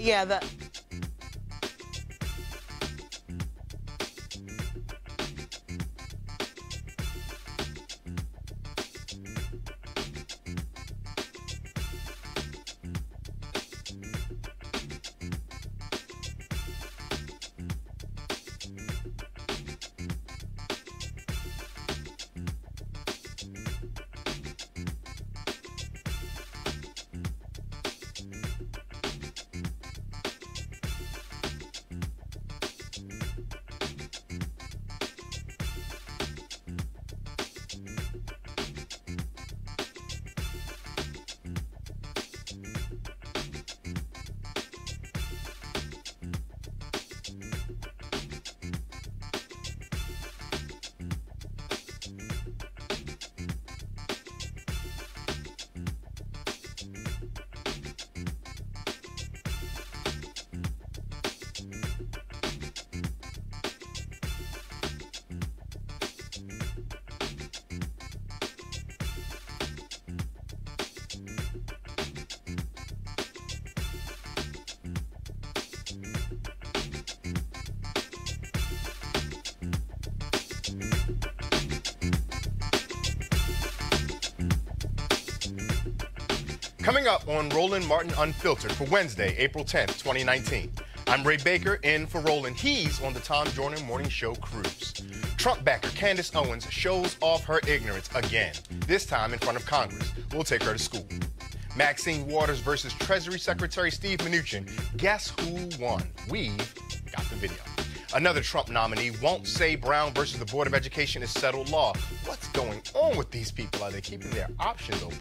Yeah, Coming up on Roland Martin Unfiltered for Wednesday, April 10th, 2019. I'm Ray Baker in for Roland. He's on the Tom Joyner Morning Show cruise. Trump backer Candace Owens shows off her ignorance again, this time in front of Congress. We'll take her to school. Maxine Waters versus Treasury Secretary Steve Mnuchin. Guess who won? We've got the video. Another Trump nominee won't say Brown versus the Board of Education is settled law. What's going on with these people? Are they keeping their options open?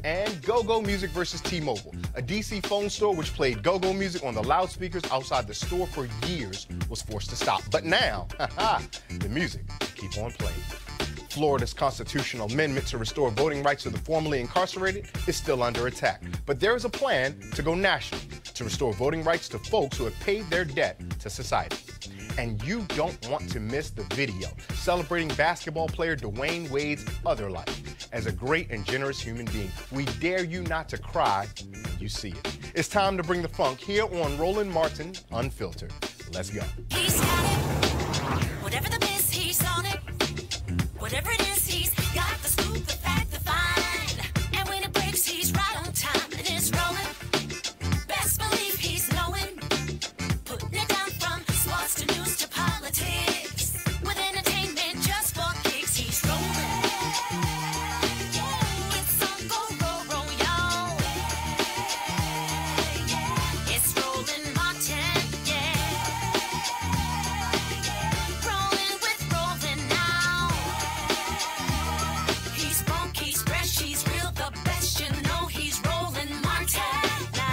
And Go-Go Music versus T-Mobile. A D.C. phone store which played go-go music on the loudspeakers outside the store for years was forced to stop. But now, the music will keep on playing. Florida's constitutional amendment to restore voting rights to the formerly incarcerated is still under attack. But there is a plan to go national to restore voting rights to folks who have paid their debt to society. And you don't want to miss the video celebrating basketball player Dwyane Wade's other life as a great and generous human being. We dare you not to cry when you see it. It's time to bring the funk here on Roland Martin Unfiltered. Let's go. He's got it. Whatever the miss, he's on it. Whatever it is, he's got the scoop, the fact, the fine. And when it breaks, he's right on time and it's rolling. Best believe he's knowing. Putting it down from sports to news to politics. With entertainment just for kicks, he's rolling. It's on go, roll, y'all. It's Roland Martin, yeah. Rolling with Roland now. He's funk, he's fresh, he's real, the best, you know he's Roland Martin now.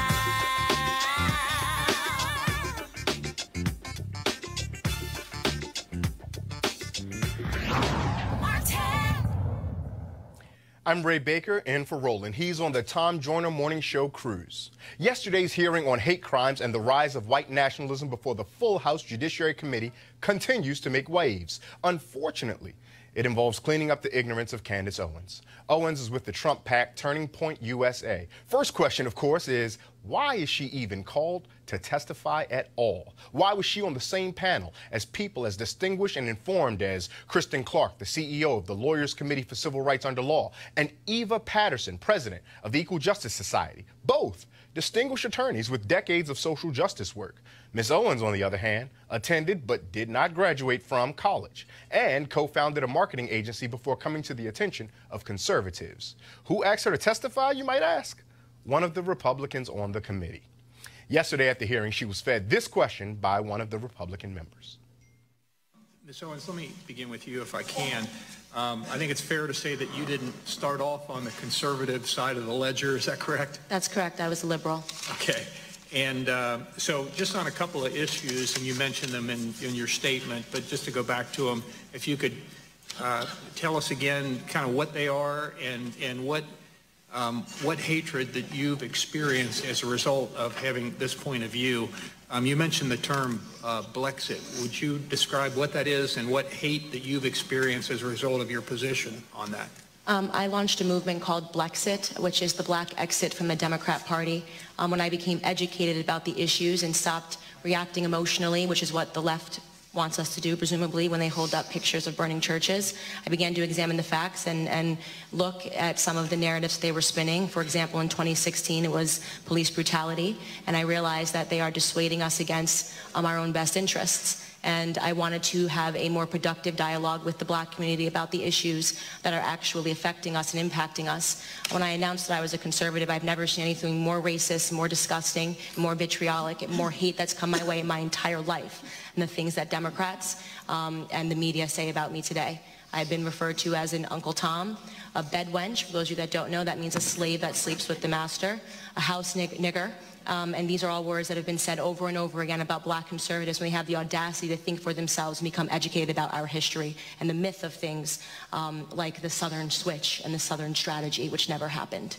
I'm Ray Baker in for Roland. He's on the Tom Joyner Morning Show cruise. Yesterday's hearing on hate crimes and the rise of white nationalism before the full House Judiciary Committee continues to make waves. Unfortunately, it involves cleaning up the ignorance of Candace Owens. Owens is with the Trump PAC Turning Point USA. First question, of course, is why is she even called to testify at all? Why was she on the same panel as people as distinguished and informed as Kristen Clark, the CEO of the Lawyers Committee for Civil Rights Under Law, and Eva Patterson, president of the Equal Justice Society, both distinguished attorneys with decades of social justice work? Ms. Owens, on the other hand, attended but did not graduate from college and co-founded a marketing agency before coming to the attention of conservatives. Who asked her to testify, you might ask? One of the Republicans on the committee. Yesterday at the hearing, she was fed this question by one of the Republican members. Ms. Owens, let me begin with you if I can. I think it's fair to say that you didn't start off on the conservative side of the ledger. Is that correct? That's correct. I was a liberal. Okay. And so just on a couple of issues, and you mentioned them in your statement, but just to go back to them, if you could tell us again kind of what they are and what hatred that you've experienced as a result of having this point of view. You mentioned the term Blexit. Would you describe what that is and what hate that you've experienced as a result of your position on that? I launched a movement called Blexit, which is the black exit from the Democrat Party, when I became educated about the issues and stopped reacting emotionally, which is what the left wants us to do, presumably, when they hold up pictures of burning churches. I began to examine the facts and look at some of the narratives they were spinning. For example, in 2016, it was police brutality, and I realized that they are dissuading us against our own best interests. And I wanted to have a more productive dialogue with the black community about the issues that are actually affecting us and impacting us. When I announced that I was a conservative, I've never seen anything more racist, more disgusting, more vitriolic, more hate that's come my way in my entire life than the things that Democrats and the media say about me today. I've been referred to as an Uncle Tom, a bed wench. For those of you that don't know, that means a slave that sleeps with the master, a house nigger. And these are all words that have been said over and over again about black conservatives when they have the audacity to think for themselves and become educated about our history and the myth of things like the Southern switch and the Southern strategy, which never happened.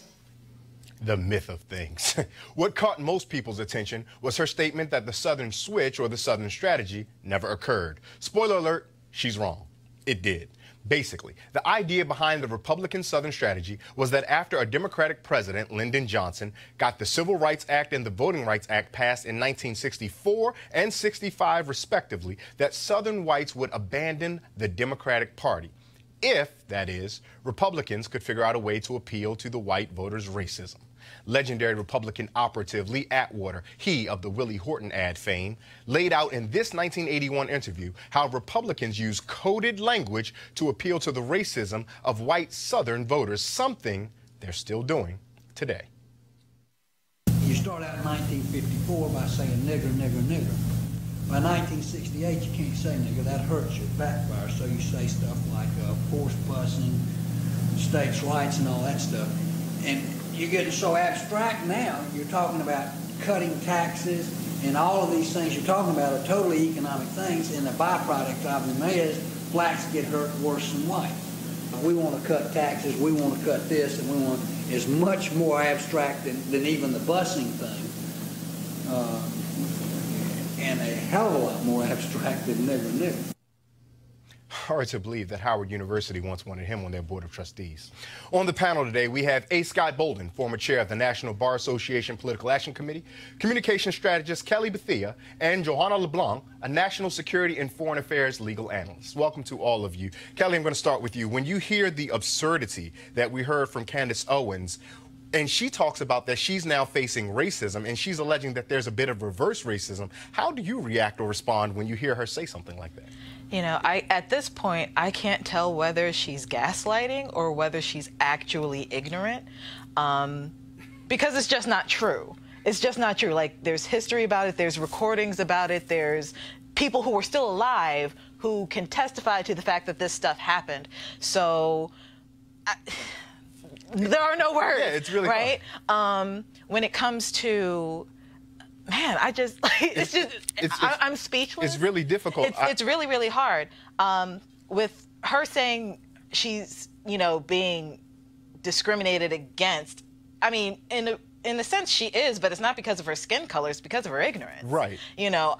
The myth of things. What caught most people's attention was her statement that the Southern switch or the Southern strategy never occurred. Spoiler alert, she's wrong. It did. Basically, the idea behind the Republican Southern strategy was that after a Democratic president, Lyndon Johnson, got the Civil Rights Act and the Voting Rights Act passed in 1964 and 65 respectively, that Southern whites would abandon the Democratic Party if, that is, Republicans could figure out a way to appeal to the white voters' racism. Legendary Republican operative Lee Atwater, he of the Willie Horton ad fame, laid out in this 1981 interview how Republicans use coded language to appeal to the racism of white Southern voters, something they're still doing today. You start out in 1954 by saying nigger, nigger, nigger. By 1968, you can't say nigger. That hurts you, backfires. So you say stuff like forced busing, states' rights, and all that stuff. And you're getting so abstract now, you're talking about cutting taxes and all of these things you're talking about are totally economic things, and the byproduct of them is blacks get hurt worse than white. We want to cut taxes, we want to cut this, and we want is much more abstract than even the busing thing, and a hell of a lot more abstract than nigger nigger. Hard to believe that Howard University once wanted him on their board of trustees. On the panel today, we have A. Scott Bolden, former chair of the National Bar Association Political Action Committee, communication strategist Kelly Bethea, and Johanna LeBlanc, a national security and foreign affairs legal analyst. Welcome to all of you. Kelly, I'm going to start with you. When you hear the absurdity that we heard from Candace Owens, and she talks about that she's now facing racism, and she's alleging that there's a bit of reverse racism, how do you react or respond when you hear her say something like that? You know, at this point, I can't tell whether she's gaslighting or whether she's actually ignorant, because it's just not true. It's just not true. Like, there's history about it, there's recordings about it, there's people who were still alive who can testify to the fact that this stuff happened. So, there are no words, yeah, it's really right? When it comes to, man, I just, I'm speechless. It's really difficult. It's really, really hard. With her saying she's, you know, being discriminated against, I mean, in a sense she is, but it's not because of her skin color, it's because of her ignorance. Right. You know,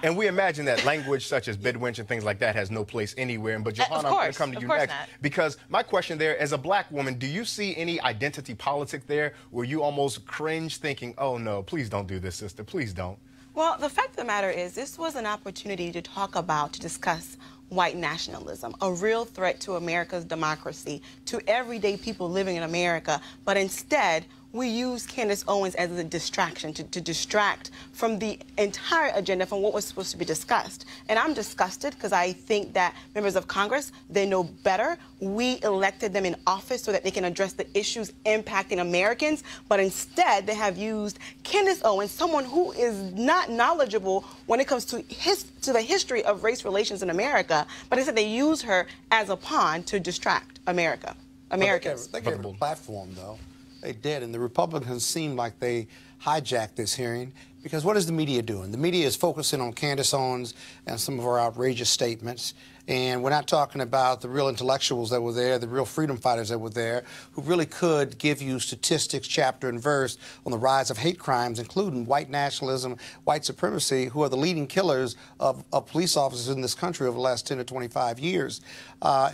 and we imagine that language such as bedwench and things like that has no place anywhere. But Johanna, I'm going to come to you next. Because my question there, as a black woman, do you see any identity politics there where you almost cringe thinking, oh no, please don't do this, sister, please don't? Well, the fact of the matter is this was an opportunity to to discuss white nationalism, a real threat to America's democracy, to everyday people living in America. But instead, we use Candace Owens as a distraction, to distract from the entire agenda, from what was supposed to be discussed. And I'm disgusted because I think that members of Congress, they know better. We elected them in office so that they can address the issues impacting Americans, but instead they have used Candace Owens, someone who is not knowledgeable when it comes to the history of race relations in America, but instead they use her as a pawn to distract Americans. They gave her a platform, though. They did, and the Republicans seem like they hijacked this hearing because what is the media doing? The media is focusing on Candace Owens and some of her outrageous statements, And we're not talking about the real intellectuals that were there, the real freedom fighters that were there, who really could give you statistics, chapter and verse on the rise of hate crimes, including white nationalism, white supremacy, who are the leading killers of police officers in this country over the last 10 to 25 years.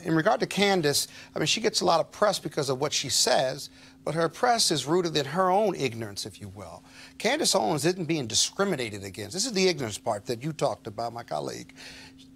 In regard to Candace, I mean, she gets a lot of press because of what she says, but her press is rooted in her own ignorance, if you will. Candace Owens isn't being discriminated against. This is the ignorance part that you talked about, my colleague.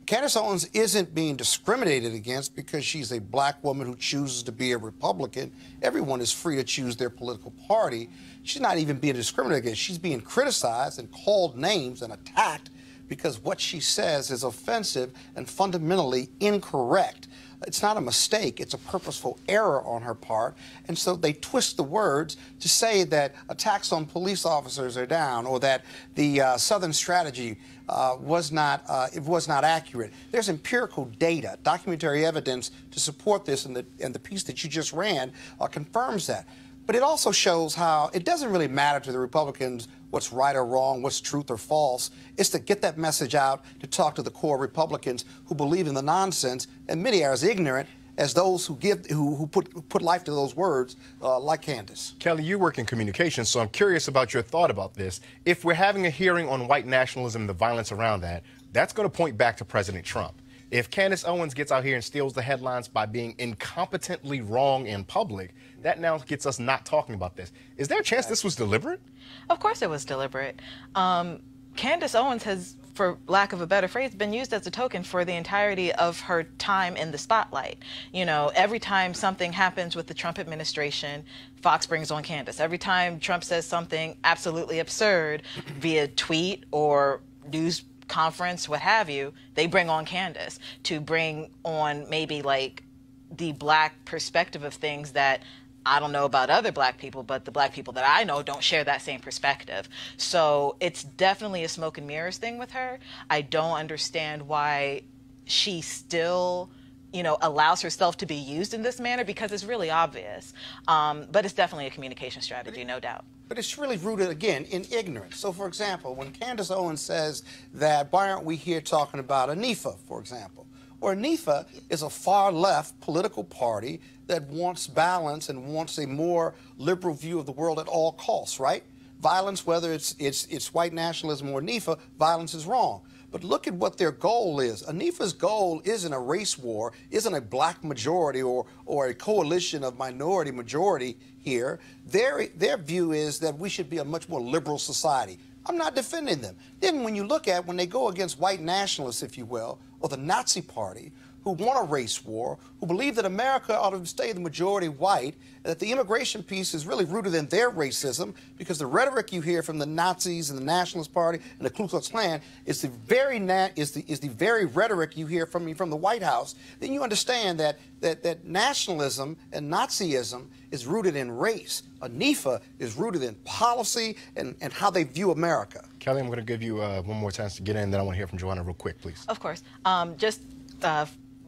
Candace Owens isn't being discriminated against because she's a black woman who chooses to be a Republican. Everyone is free to choose their political party. She's not even being discriminated against. She's being criticized and called names and attacked because what she says is offensive and fundamentally incorrect. It's not a mistake. It's a purposeful error on her part. And so they twist the words to say that attacks on police officers are down or that the Southern strategy was not accurate. There's empirical data, documentary evidence to support this, and the piece that you just ran confirms that. But it also shows how it doesn't really matter to the Republicans what's right or wrong, what's truth or false. It's to get that message out, to talk to the core Republicans who believe in the nonsense, and many are as ignorant as those who put life to those words, like Candace. Kelly, you work in communications, so I'm curious about your thought about this. If we're having a hearing on white nationalism and the violence around that, that's going to point back to President Trump. If Candace Owens gets out here and steals the headlines by being incompetently wrong in public, that now gets us not talking about this. Is there a chance this was deliberate? Of course it was deliberate. Candace Owens has, for lack of a better phrase, been used as a token for the entirety of her time in the spotlight. You know, every time something happens with the Trump administration, Fox brings on Candace. Every time Trump says something absolutely absurd via tweet or news conference, what have you, they bring on Candace to bring on maybe like the black perspective of things that I don't know about other black people, but the black people that I know don't share that same perspective. So it's definitely a smoke and mirrors thing with her. I don't understand why she still, you know, allows herself to be used in this manner, because it's really obvious. But it's definitely a communication strategy, no doubt. But it's really rooted, again, in ignorance. So, for example, when Candace Owens says that, why aren't we here talking about ANIFA, for example? Or ANIFA is a far-left political party that wants balance and wants a more liberal view of the world at all costs, right? Violence, whether it's white nationalism or ANIFA, violence is wrong. But look at what their goal is. ANIFA's goal isn't a race war, isn't a black majority or a coalition of minority majority here. Their view is that we should be a much more liberal society. I'm not defending them. Then when you look at when they go against white nationalists, if you will, or the Nazi Party, who want a race war, who believe that America ought to stay the majority white, and that the immigration piece is really rooted in their racism, because the rhetoric you hear from the Nazis and the Nationalist Party and the Ku Klux Klan is the very rhetoric you hear from the White House, then you understand that nationalism and Nazism is rooted in race. ANIFA is rooted in policy and how they view America. Kelly, I'm going to give you one more chance to get in, then I want to hear from Joanna real quick, please. Of course. Just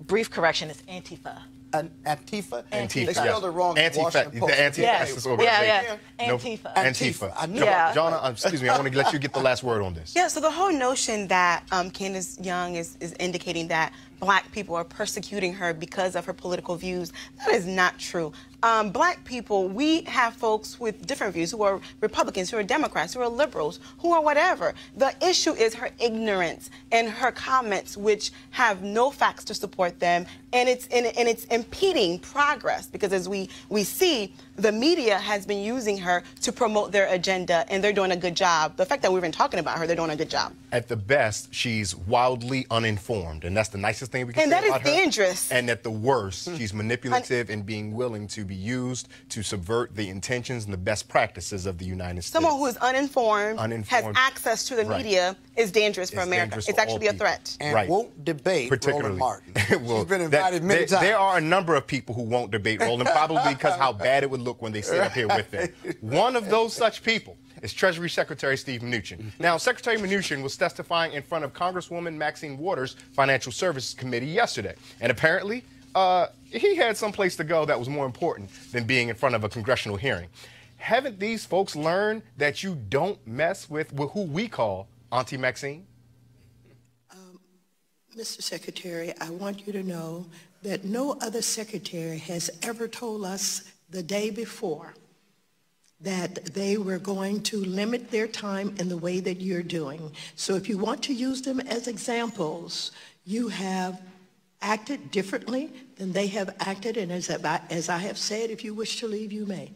brief correction, it's Antifa. Antifa? Antifa. They spelled it wrong. Antifa. The Anti-Fascist organization. Antifa. Antifa. Joanna, excuse me, I want to let you get the last word on this. Yeah, so the whole notion that Candace Young is indicating that black people are persecuting her because of her political views, that is not true. Black people, we have folks with different views who are Republicans, who are Democrats, who are liberals, who are whatever. The issue is her ignorance and her comments, which have no facts to support them, and it's impeding progress, because as we see, the media has been using her to promote their agenda, and they're doing a good job. The fact that we've been talking about her, they're doing a good job. At the best, she's wildly uninformed, and that's the nicest thing we can say about her. And that is dangerous. And at the worst, she's manipulative and being willing to be used to subvert the intentions and the best practices of the United States. Someone who is uninformed has access to the media is dangerous for America. It's actually a threat. And won't debate Roland Martin. Well, she's been invited many times. There are a number of people who won't debate Roland, probably because how bad it would look when they sit up here with him. One of those such people is Treasury Secretary Steve Mnuchin. Now, Secretary Mnuchin was testifying in front of Congresswoman Maxine Waters' Financial Services Committee yesterday. And apparently, he had someplace to go that was more important than being in front of a congressional hearing. Haven't these folks learned that you don't mess with who we call Auntie Maxine? Mr. Secretary, I want you to know that no other secretary has ever told us the day before that they were going to limit their time in the way that you're doing. So if you want to use them as examples, you have acted differently than they have acted, and as I have said, if you wish to leave, you may.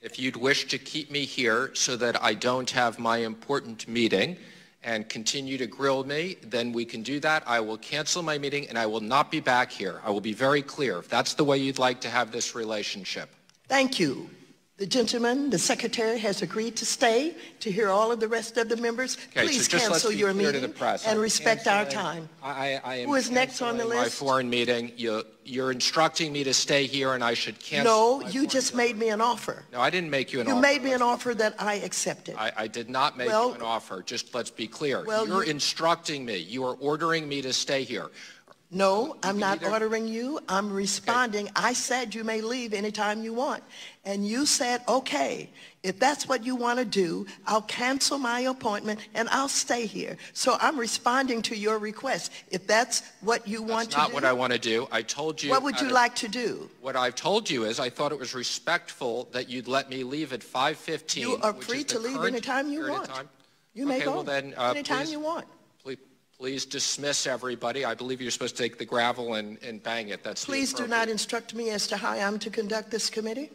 If you'd wish to keep me here so that I don't have my important meeting and continue to grill me, then we can do that. I will cancel my meeting and I will not be back here. I will be very clear if that's the way you'd like to have this relationship. Thank you. The gentleman, the secretary, has agreed to stay to hear all of the rest of the members. Okay, Please so cancel your meeting and respect our canceling- time. I am Who is next on the canceling my list? foreign meeting. You're instructing me to stay here and I should cancel. No, my you foreign just meeting. made me an offer. No, I didn't make you an You offer. made me an offer that I accepted. I did not make Well- you an offer. Just let's be clear. Well, You're you- instructing me. You are ordering me to stay here. No, I'm not either- ordering you. I'm responding. Okay. I said you may leave anytime you want. And you said, okay, if that's what you want to do, I'll cancel my appointment and I'll stay here. So I'm responding to your request. If that's what you want to do. That's not what I want to do. I told you. What would you out of- like to do? What I've told you is I thought it was respectful that you'd let me leave at 5:15. You are which free is the to leave current anytime you period of want. time. You may Okay, go well then, anytime please- you want. Please dismiss everybody. I believe you're supposed to take the gravel and bang it. That's the Please do not appropriate- instruct me as to how I'm to conduct this committee.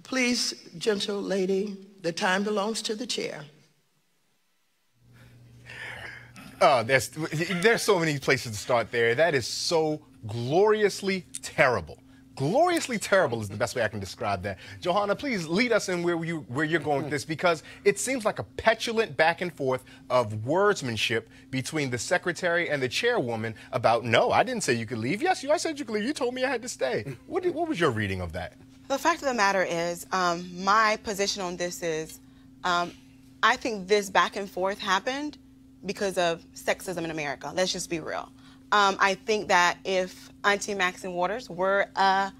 Please, gentle lady, the time belongs to the chair. There's so many places to start there. That is so gloriously terrible. Gloriously terrible is the best way I can describe that. Johanna, please lead us in where you're going with this, because it seems like a petulant back and forth of wordsmanship between the secretary and the chairwoman about, no, I didn't say you could leave. Yes, I said you could leave. You told me I had to stay. What was your reading of that? The fact of the matter is, my position on this is, I think this back and forth happened because of sexism in America. Let's just be real. I think that if Auntie Maxine Waters were a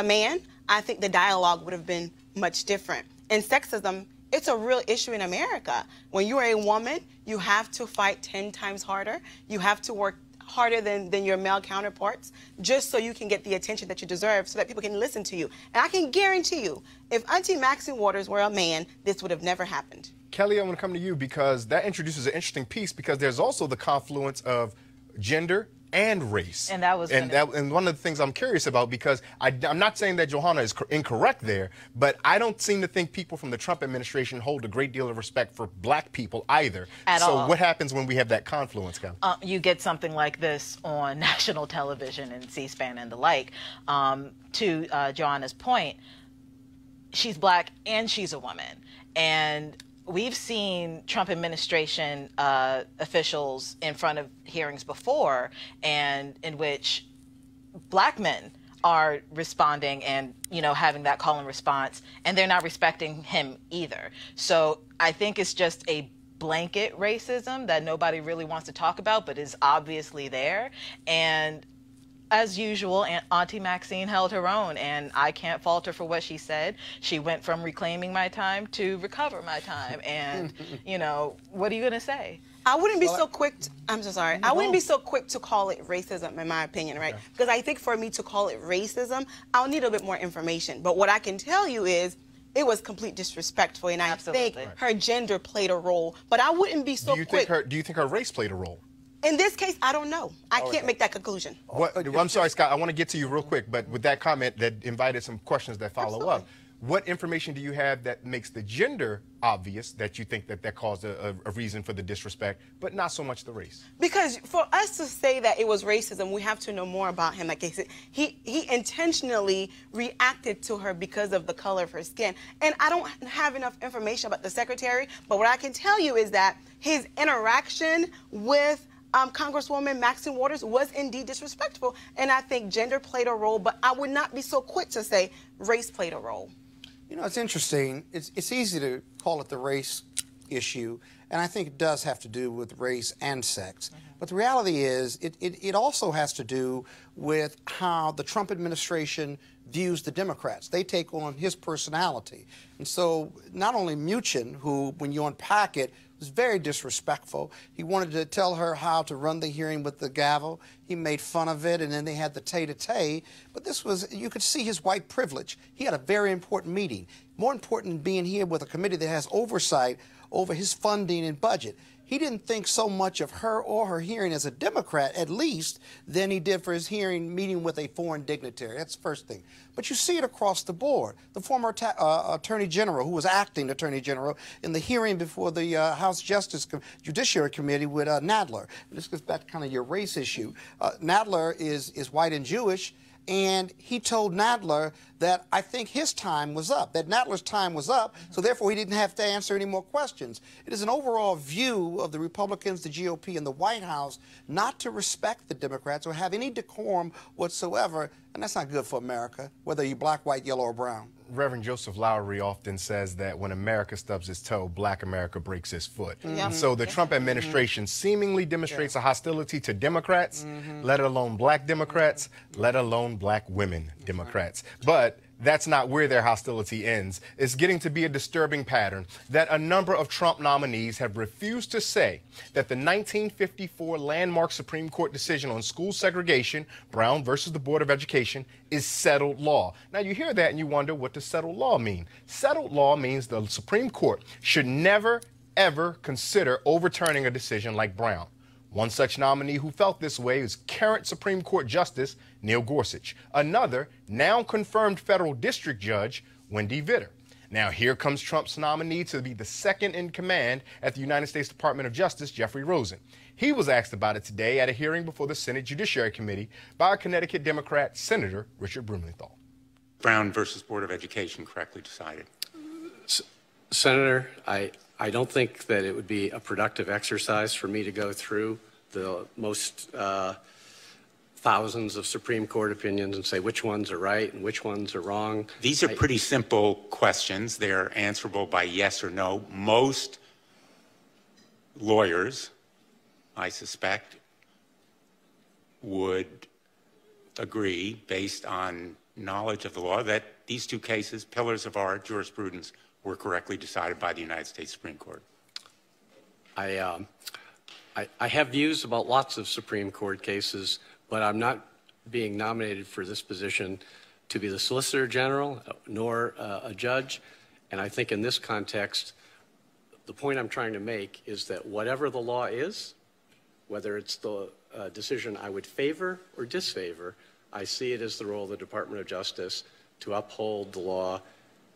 man, I think the dialogue would have been much different. And sexism, it's a real issue in America. When you are a woman, you have to fight 10 times harder. You have to work harder than your male counterparts just so you can get the attention that you deserve so that people can listen to you. And I can guarantee you, if Auntie Maxine Waters were a man, this would have never happened. Kelly, I want to come to you because that introduces an interesting piece, because there's also the confluence of gender and race. And that was and one of the things I'm curious about, because I'm not saying that Johanna is incorrect there, but I don't seem to think people from the Trump administration hold a great deal of respect for black people either. At all. So what happens when we have that confluence, Kelly? You get something like this on national television and C-SPAN and the like. To Joanna's point, she's black and she's a woman. And we've seen Trump administration officials in front of hearings before, and in which black men are responding and, having that call and response, and they're not respecting him either. So I think it's just a blanket racism that nobody really wants to talk about, but is obviously there. And as usual, Auntie Maxine held her own, and I can't fault her for what she said. She went from reclaiming my time to recover my time, and, what are you going to say? I wouldn't be so quick I'm so sorry. I wouldn't be so quick to call it racism, in my opinion, right? Okay. Because I think for me to call it racism, I'll need a bit more information. But what I can tell you is it was complete disrespectful, and I think her gender played a role. But I wouldn't be so quick. Do you think her race played a role? In this case, I don't know. I can't make that conclusion. I'm sorry, Scott. I want to get to you real quick, but with that comment that invited some questions that follow up. What information do you have that makes the gender obvious, that you think that caused a reason for the disrespect, but not so much the race? Because for us to say that it was racism, we have to know more about him. Like I said, he intentionally reacted to her because of the color of her skin. And I don't have enough information about the secretary, but what I can tell you is that his interaction with Congresswoman Maxine Waters was indeed disrespectful, and I think gender played a role, but I would not be so quick to say race played a role. It's interesting. It's easy to call it the race issue, and I think it does have to do with race and sex. Mm-hmm. But the reality is it also has to do with how the Trump administration views the Democrats. They take on his personality. And so not only Mnuchin, who, when you unpack it, was very disrespectful. He wanted to tell her how to run the hearing with the gavel. He made fun of it, and then they had the tay-to-tay. But this was, you could see his white privilege. He had a very important meeting. More important than being here with a committee that has oversight over his funding and budget. He didn't think so much of her or her hearing as a Democrat, at least, than he did for his hearing meeting with a foreign dignitary. That's the first thing. But you see it across the board. The former Attorney General, who was acting Attorney General, in the hearing before the House Judiciary Committee with Nadler. And this goes back to kind of your race issue. Nadler is white and Jewish. And he told Nadler that I think his time was up, that Nadler's time was up, so therefore he didn't have to answer any more questions. It is an overall view of the Republicans, the GOP, and the White House not to respect the Democrats or have any decorum whatsoever, and that's not good for America, whether you're black, white, yellow, or brown. Reverend Joseph Lowery often says that when America stubs its toe, black America breaks its foot. Mm-hmm. So the Trump administration seemingly demonstrates a hostility to Democrats, let alone black Democrats, let alone black women Democrats. But that's not where their hostility ends. It's getting to be a disturbing pattern that a number of Trump nominees have refused to say that the 1954 landmark Supreme Court decision on school segregation, Brown versus the Board of Education, is settled law. Now, you hear that and you wonder, what does settled law mean? Settled law means the Supreme Court should never, ever consider overturning a decision like Brown. One such nominee who felt this way is current Supreme Court Justice Neil Gorsuch. Another, now confirmed federal district judge, Wendy Vitter. Now here comes Trump's nominee to be the second in command at the United States Department of Justice, Jeffrey Rosen. He was asked about it today at a hearing before the Senate Judiciary Committee by Connecticut Democrat Senator Richard Blumenthal. Brown versus Board of Education correctly decided. Senator, I don't think that it would be a productive exercise for me to go through the most thousands of Supreme Court opinions and say which ones are right and which ones are wrong. These are pretty simple questions. They're answerable by yes or no. Most lawyers, I suspect, would agree, based on knowledge of the law, that these two cases, pillars of our jurisprudence, were correctly decided by the United States Supreme Court. I have views about lots of Supreme Court cases, but I'm not being nominated for this position to be the Solicitor General nor a judge. And I think in this context, the point I'm trying to make is that whatever the law is, whether it's the decision I would favor or disfavor, I see it as the role of the Department of Justice to uphold the law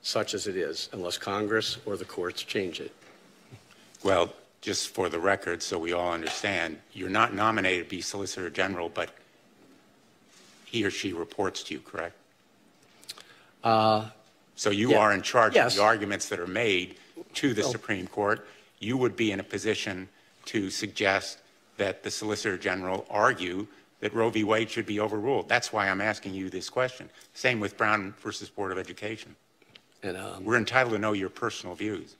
such as it is, unless Congress or the courts change it. Well, just for the record, so we all understand, you're not nominated to be Solicitor General, but he or she reports to you, correct? So you are in charge of the arguments that are made to the Supreme Court. You would be in a position to suggest that the Solicitor General argue that Roe v. Wade should be overruled. That's why I'm asking you this question. Same with Brown versus Board of Education. And, we're entitled to know your personal views.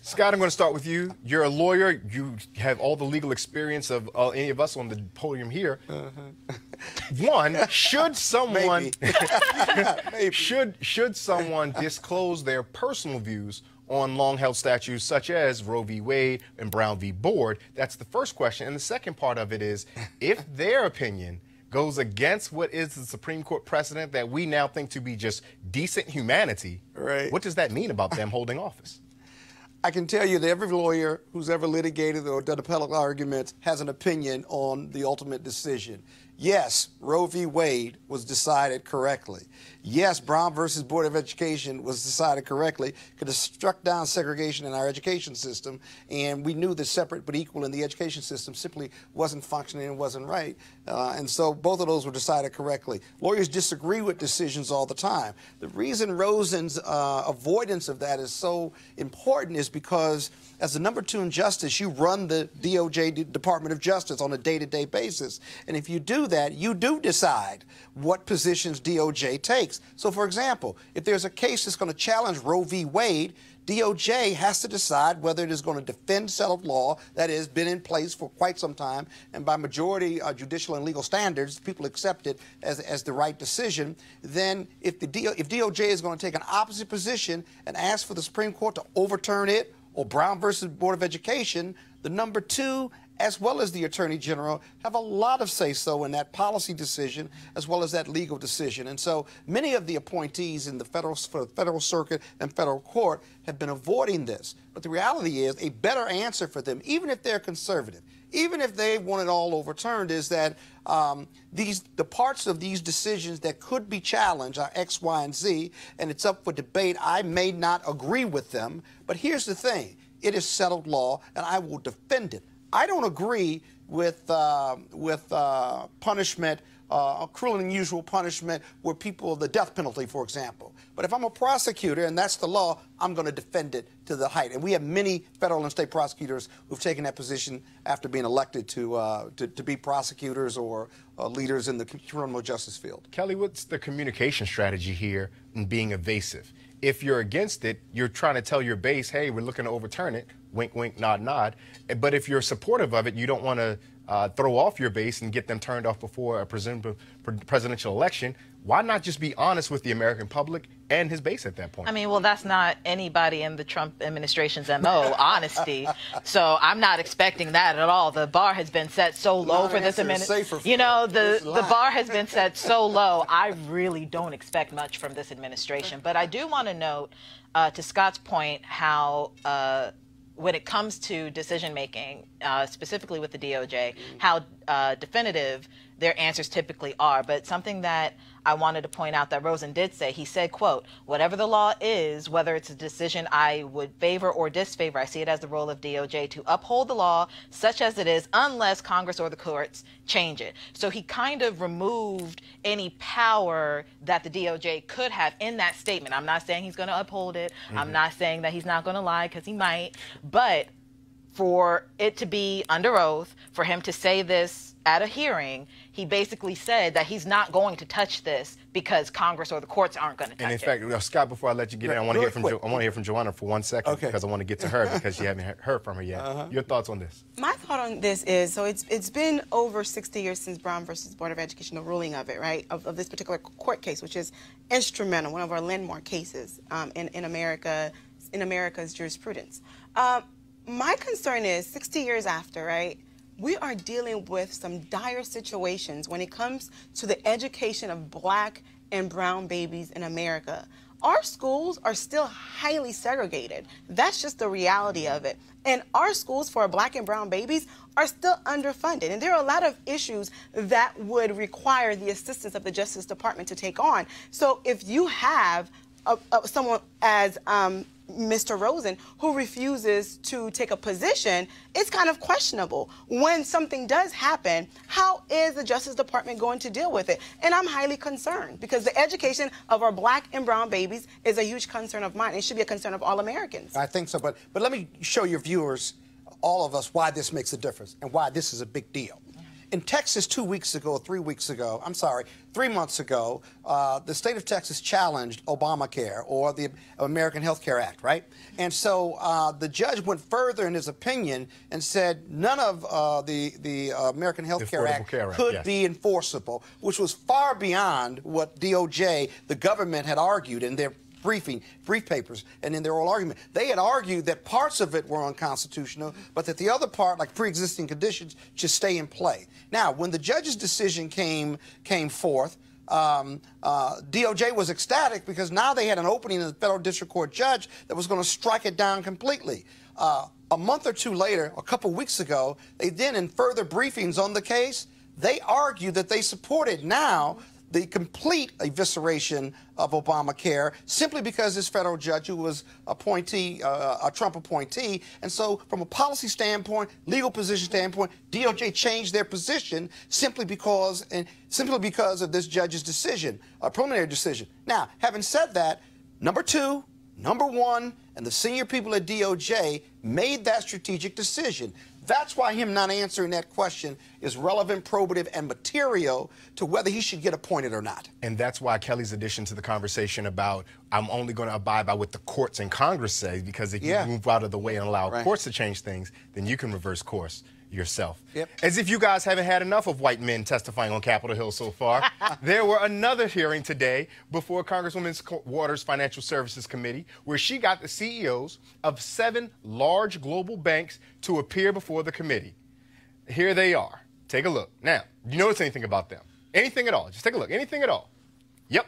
Scott, I'm going to start with you. You're a lawyer. You have all the legal experience of any of us on the podium here. One, should someone should someone disclose their personal views on long-held statutes such as Roe v. Wade and Brown v. Board? That's the first question. And the second part of it is, if their opinion goes against what is the Supreme Court precedent that we now think to be just decent humanity, what does that mean about them holding office? I can tell you that every lawyer who's ever litigated or done appellate arguments has an opinion on the ultimate decision. Yes, Roe v. Wade was decided correctly. Yes, Brown versus Board of Education was decided correctly. Could have struck down segregation in our education system, and we knew that separate but equal in the education system simply wasn't functioning and wasn't right. And so both of those were decided correctly. Lawyers disagree with decisions all the time. The reason Rosen's avoidance of that is so important is because as the #2 in justice, you run the DOJ, Department of Justice, on a day-to-day basis. And if you do that, you do decide what positions DOJ takes. So, for example, if there's a case that's going to challenge Roe v. Wade, DOJ has to decide whether it is going to defend settled law that has been in place for quite some time, and by majority judicial and legal standards, people accept it as the right decision. Then if DOJ is going to take an opposite position and ask for the Supreme Court to overturn it or Brown versus Board of Education, the number 2, as well as the Attorney General, have a lot of say-so in that policy decision as well as that legal decision. And so many of the appointees in the federal circuit and federal court have been avoiding this. But the reality is a better answer for them, even if they're conservative, even if they want it all overturned, is that the parts of these decisions that could be challenged are X, Y, and Z, and it's up for debate. I may not agree with them, but here's the thing. It is settled law, and I will defend it. I don't agree with punishment, cruel and unusual punishment, where people, the death penalty, for example. But if I'm a prosecutor and that's the law, I'm going to defend it to the height. And we have many federal and state prosecutors who've taken that position after being elected to be prosecutors or leaders in the criminal justice field. Kelly, what's the communication strategy here in being evasive? If you're against it, you're trying to tell your base, hey, we're looking to overturn it, wink, wink, nod, nod. But if you're supportive of it, you don't want to throw off your base and get them turned off before a presumed presidential election. Why not just be honest with the American public and his base at that point? I mean, well, that's not anybody in the Trump administration's MO, honesty. So I'm not expecting that at all. The bar has been set so low for this administration. You know, the bar has been set so low. I really don't expect much from this administration. But I do want to note, to Scott's point, how when it comes to decision making, specifically with the DOJ, how definitive their answers typically are. But something that I wanted to point out that Rosen did say, he said, quote, whatever the law is, whether it's a decision I would favor or disfavor, I see it as the role of DOJ to uphold the law such as it is unless Congress or the courts change it. So he kind of removed any power that the DOJ could have in that statement. I'm not saying he's going to uphold it. I'm not saying that he's not going to lie, because he might. But for it to be under oath, for him to say this at a hearing, he basically said that he's not going to touch this because Congress or the courts aren't going to touch it. And in fact, Scott, before I let you get in, I want to hear from Joanna for 1 second, because I want to get to her because you haven't heard from her yet. Your thoughts on this? My thought on this is, so it's been over 60 years since Brown versus Board of Education, the ruling of it, right, of this particular court case, which is instrumental, one of our landmark cases in America's jurisprudence. My concern is 60 years after, right, we are dealing with some dire situations when it comes to the education of black and brown babies in America. Our schools are still highly segregated. That's just the reality of it. And our schools for black and brown babies are still underfunded. And there are a lot of issues that would require the assistance of the Justice Department to take on. So if you have someone as Mr. Rosen, who refuses to take a position, it's kind of questionable. When something does happen, how is the Justice Department going to deal with it? And I'm highly concerned, because the education of our black and brown babies is a huge concern of mine. It should be a concern of all Americans. I think so, but let me show your viewers, all of us, why this makes a difference and why this is a big deal. In Texas 3 months ago, the state of Texas challenged Obamacare, or the American Health Care Act, right? And so the judge went further in his opinion and said none of the American Health Care Act could be enforceable, which was far beyond what DOJ, the government, had argued in their brief papers and in their oral argument. They had argued that parts of it were unconstitutional, but that the other part, like pre-existing conditions, should stay in play. Now, when the judge's decision came forth, DOJ was ecstatic, because now they had an opening in the federal district court judge that was going to strike it down completely. A month or two later, a couple weeks ago, they then, in further briefings on the case, they argued that they supported now the complete evisceration of Obamacare, simply because this federal judge, who was a Trump appointee, and so from a policy standpoint, legal position standpoint, DOJ changed their position simply because of this judge's decision, a preliminary decision. Now, having said that, number 2, number 1, and the senior people at DOJ made that strategic decision. That's why him not answering that question is relevant, probative, and material to whether he should get appointed or not. And that's why Kelly's addition to the conversation about I'm only going to abide by what the courts and Congress say, because if you move out of the way and allow courts to change things, then you can reverse course. yourself. Yep. As if you guys haven't had enough of white men testifying on Capitol Hill so far, there were another hearing today before Congresswoman Waters' Financial Services Committee, where she got the CEOs of 7 large global banks to appear before the committee. Here they are. Take a look. Now, do you notice anything about them? Anything at all? Just take a look. Anything at all? Yep.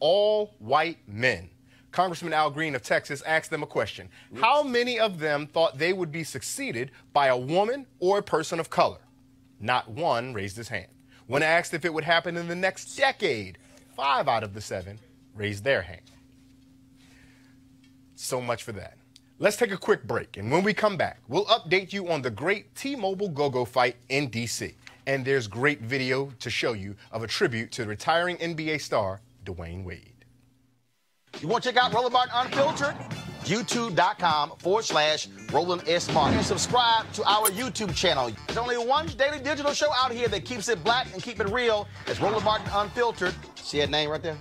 All white men. Congressman Al Green of Texas asked them a question. How many of them thought they would be succeeded by a woman or a person of color? Not one raised his hand. When asked if it would happen in the next decade, 5 out of the 7 raised their hand. So much for that. Let's take a quick break, and when we come back, we'll update you on the great T-Mobile go-go fight in D.C. And there's great video to show you of a tribute to retiring NBA star Dwyane Wade. You want to check out Roland Martin Unfiltered? YouTube.com/Roland S. Martin. And subscribe to our YouTube channel. There's only one daily digital show out here that keeps it black and keep it real. It's Roland Martin Unfiltered. See that name right there?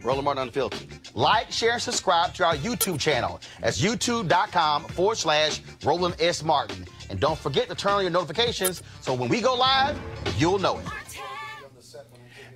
Roland Martin Unfiltered. Like, share, and subscribe to our YouTube channel. That's YouTube.com/Roland S. Martin. And don't forget to turn on your notifications so when we go live, you'll know it.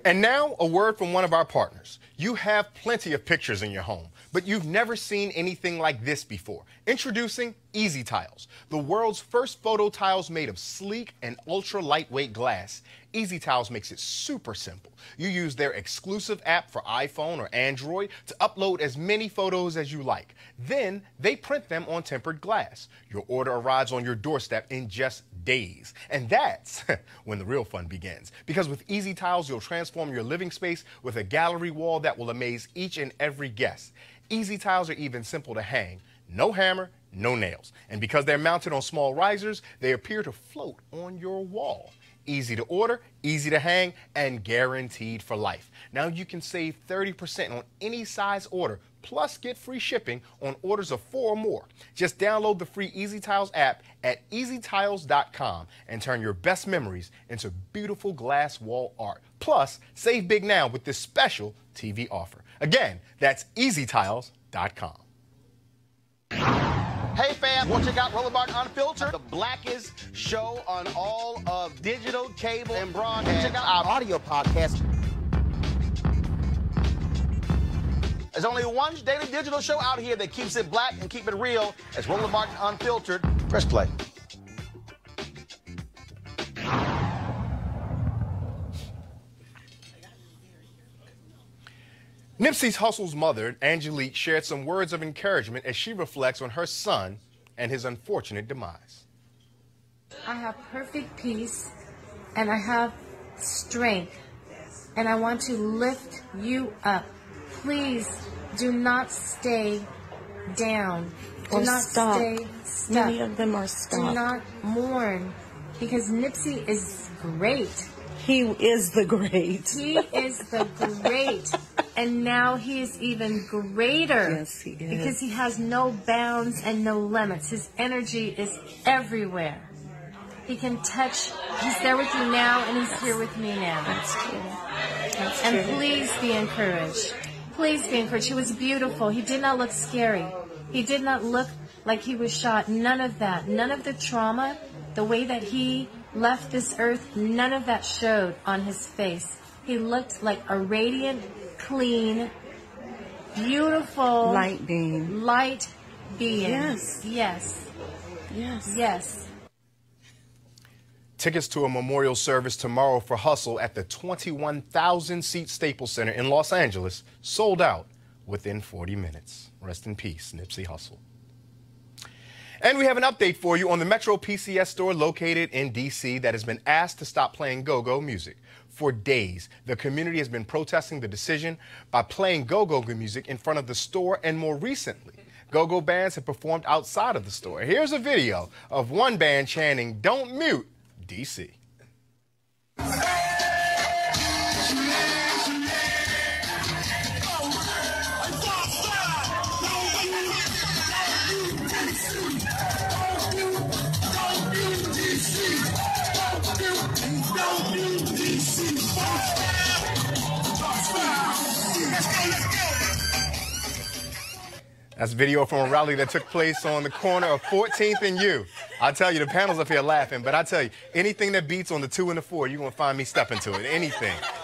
And now, a word from one of our partners. You have plenty of pictures in your home, but you've never seen anything like this before. Introducing Easy Tiles, the world's first photo tiles made of sleek and ultra lightweight glass. Easy Tiles makes it super simple. You use their exclusive app for iPhone or Android to upload as many photos as you like. Then they print them on tempered glass. Your order arrives on your doorstep in just days. And that's when the real fun begins. Because with Easy Tiles, you'll transform your living space with a gallery wall that will amaze each and every guest. Easy Tiles are even simple to hang. No hammer, no nails. And because they're mounted on small risers, they appear to float on your wall. Easy to order, easy to hang, and guaranteed for life. Now you can save 30% on any size order, plus get free shipping on orders of 4 or more. Just download the free Easy Tiles app at easytiles.com and turn your best memories into beautiful glass wall art. Plus, save big now with this special TV offer. Again, that's easytiles.com. Hey fam, want to check out Roland Martin Unfiltered? The blackest show on all of digital, cable, and broadcast. Check out our audio podcast. There's only one daily digital show out here that keeps it black and keep it real. It's Roland Martin Unfiltered. Press play. Nipsey Hussle's mother, Angelique, shared some words of encouragement as she reflects on her son and his unfortunate demise. I have perfect peace and I have strength, and I want to lift you up. Please do not stay down. Do not stay stuck. Many of them are stuck. Do not mourn, because Nipsey is great. He is the great. He is the great. And now he is even greater. Yes, he is. Because he has no bounds and no limits. His energy is everywhere. He can touch. He's there with you now, and he's here with me now. That's true. That's and true. please be encouraged. Please be encouraged. He was beautiful. He did not look scary. He did not look like he was shot. None of that. None of the trauma, the way that he left this earth, none of that showed on his face. He looked like a radiant, clean, beautiful light being. Light being. Yes. Yes. Yes. Yes. Tickets to a memorial service tomorrow for Hussle at the 21,000-seat Staples Center in Los Angeles sold out within 40 minutes. Rest in peace, Nipsey Hussle. And we have an update for you on the Metro PCS store located in D.C. that has been asked to stop playing go-go music. For days, the community has been protesting the decision by playing go-go music in front of the store, and more recently, go-go bands have performed outside of the store. Here's a video of one band chanting, "Don't mute D.C." That's video from a rally that took place on the corner of 14th and U I'll tell you, the panel's up here laughing, but I tell you, anything that beats on the 2 and the 4, you're going to find me stepping to it.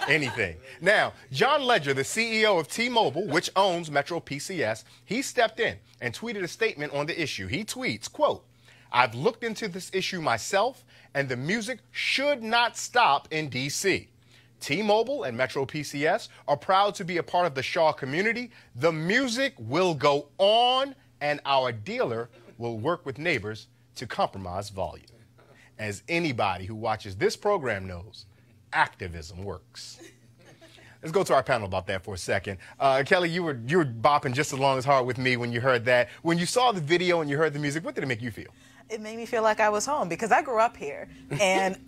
Anything. Now, John Ledger, the CEO of T-Mobile, which owns Metro PCS, he stepped in and tweeted a statement on the issue. He tweets, quote, "I've looked into this issue myself, and the music should not stop in D.C. T-Mobile and Metro PCS are proud to be a part of the Shaw community. The music will go on, and our dealer will work with neighbors to compromise volume." As anybody who watches this program knows, activism works. Let's go to our panel about that for a second. Kelly, you were bopping just as long as hard with me when you heard that. When you saw the video and you heard the music, what did it make you feel? It made me feel like I was home because I grew up here, and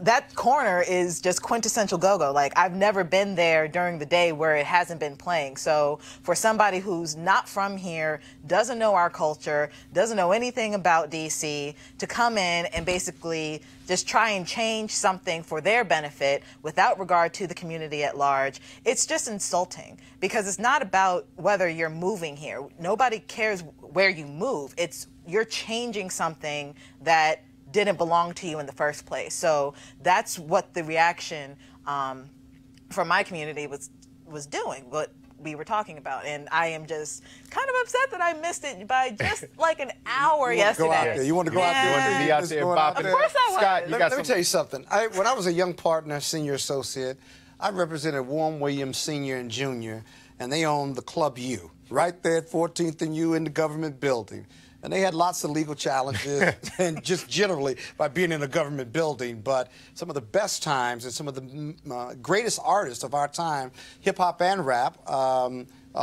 that corner is just quintessential go-go. Like, I've never been there during the day where it hasn't been playing. So for somebody who's not from here, doesn't know our culture, doesn't know anything about DC, to come in and basically just try and change something for their benefit without regard to the community at large, it's just insulting, because it's not about whether you're moving here. Nobody cares where you move. It's you're changing something that didn't belong to you in the first place. So that's what the reaction from my community was doing, what we were talking about. And I am just kind of upset that I missed it by just like an hour yesterday. Go out there. You want to go out there? You want to be out there bopping? Of course I was. Scott, let me tell you something. When I was a young partner, senior associate, I represented Warren Williams Sr. and Jr., and they owned the Club U, right there at 14th and U in the government building. And they had lots of legal challenges, and just generally by being in a government building. But some of the best times and some of the greatest artists of our time, hip-hop and rap,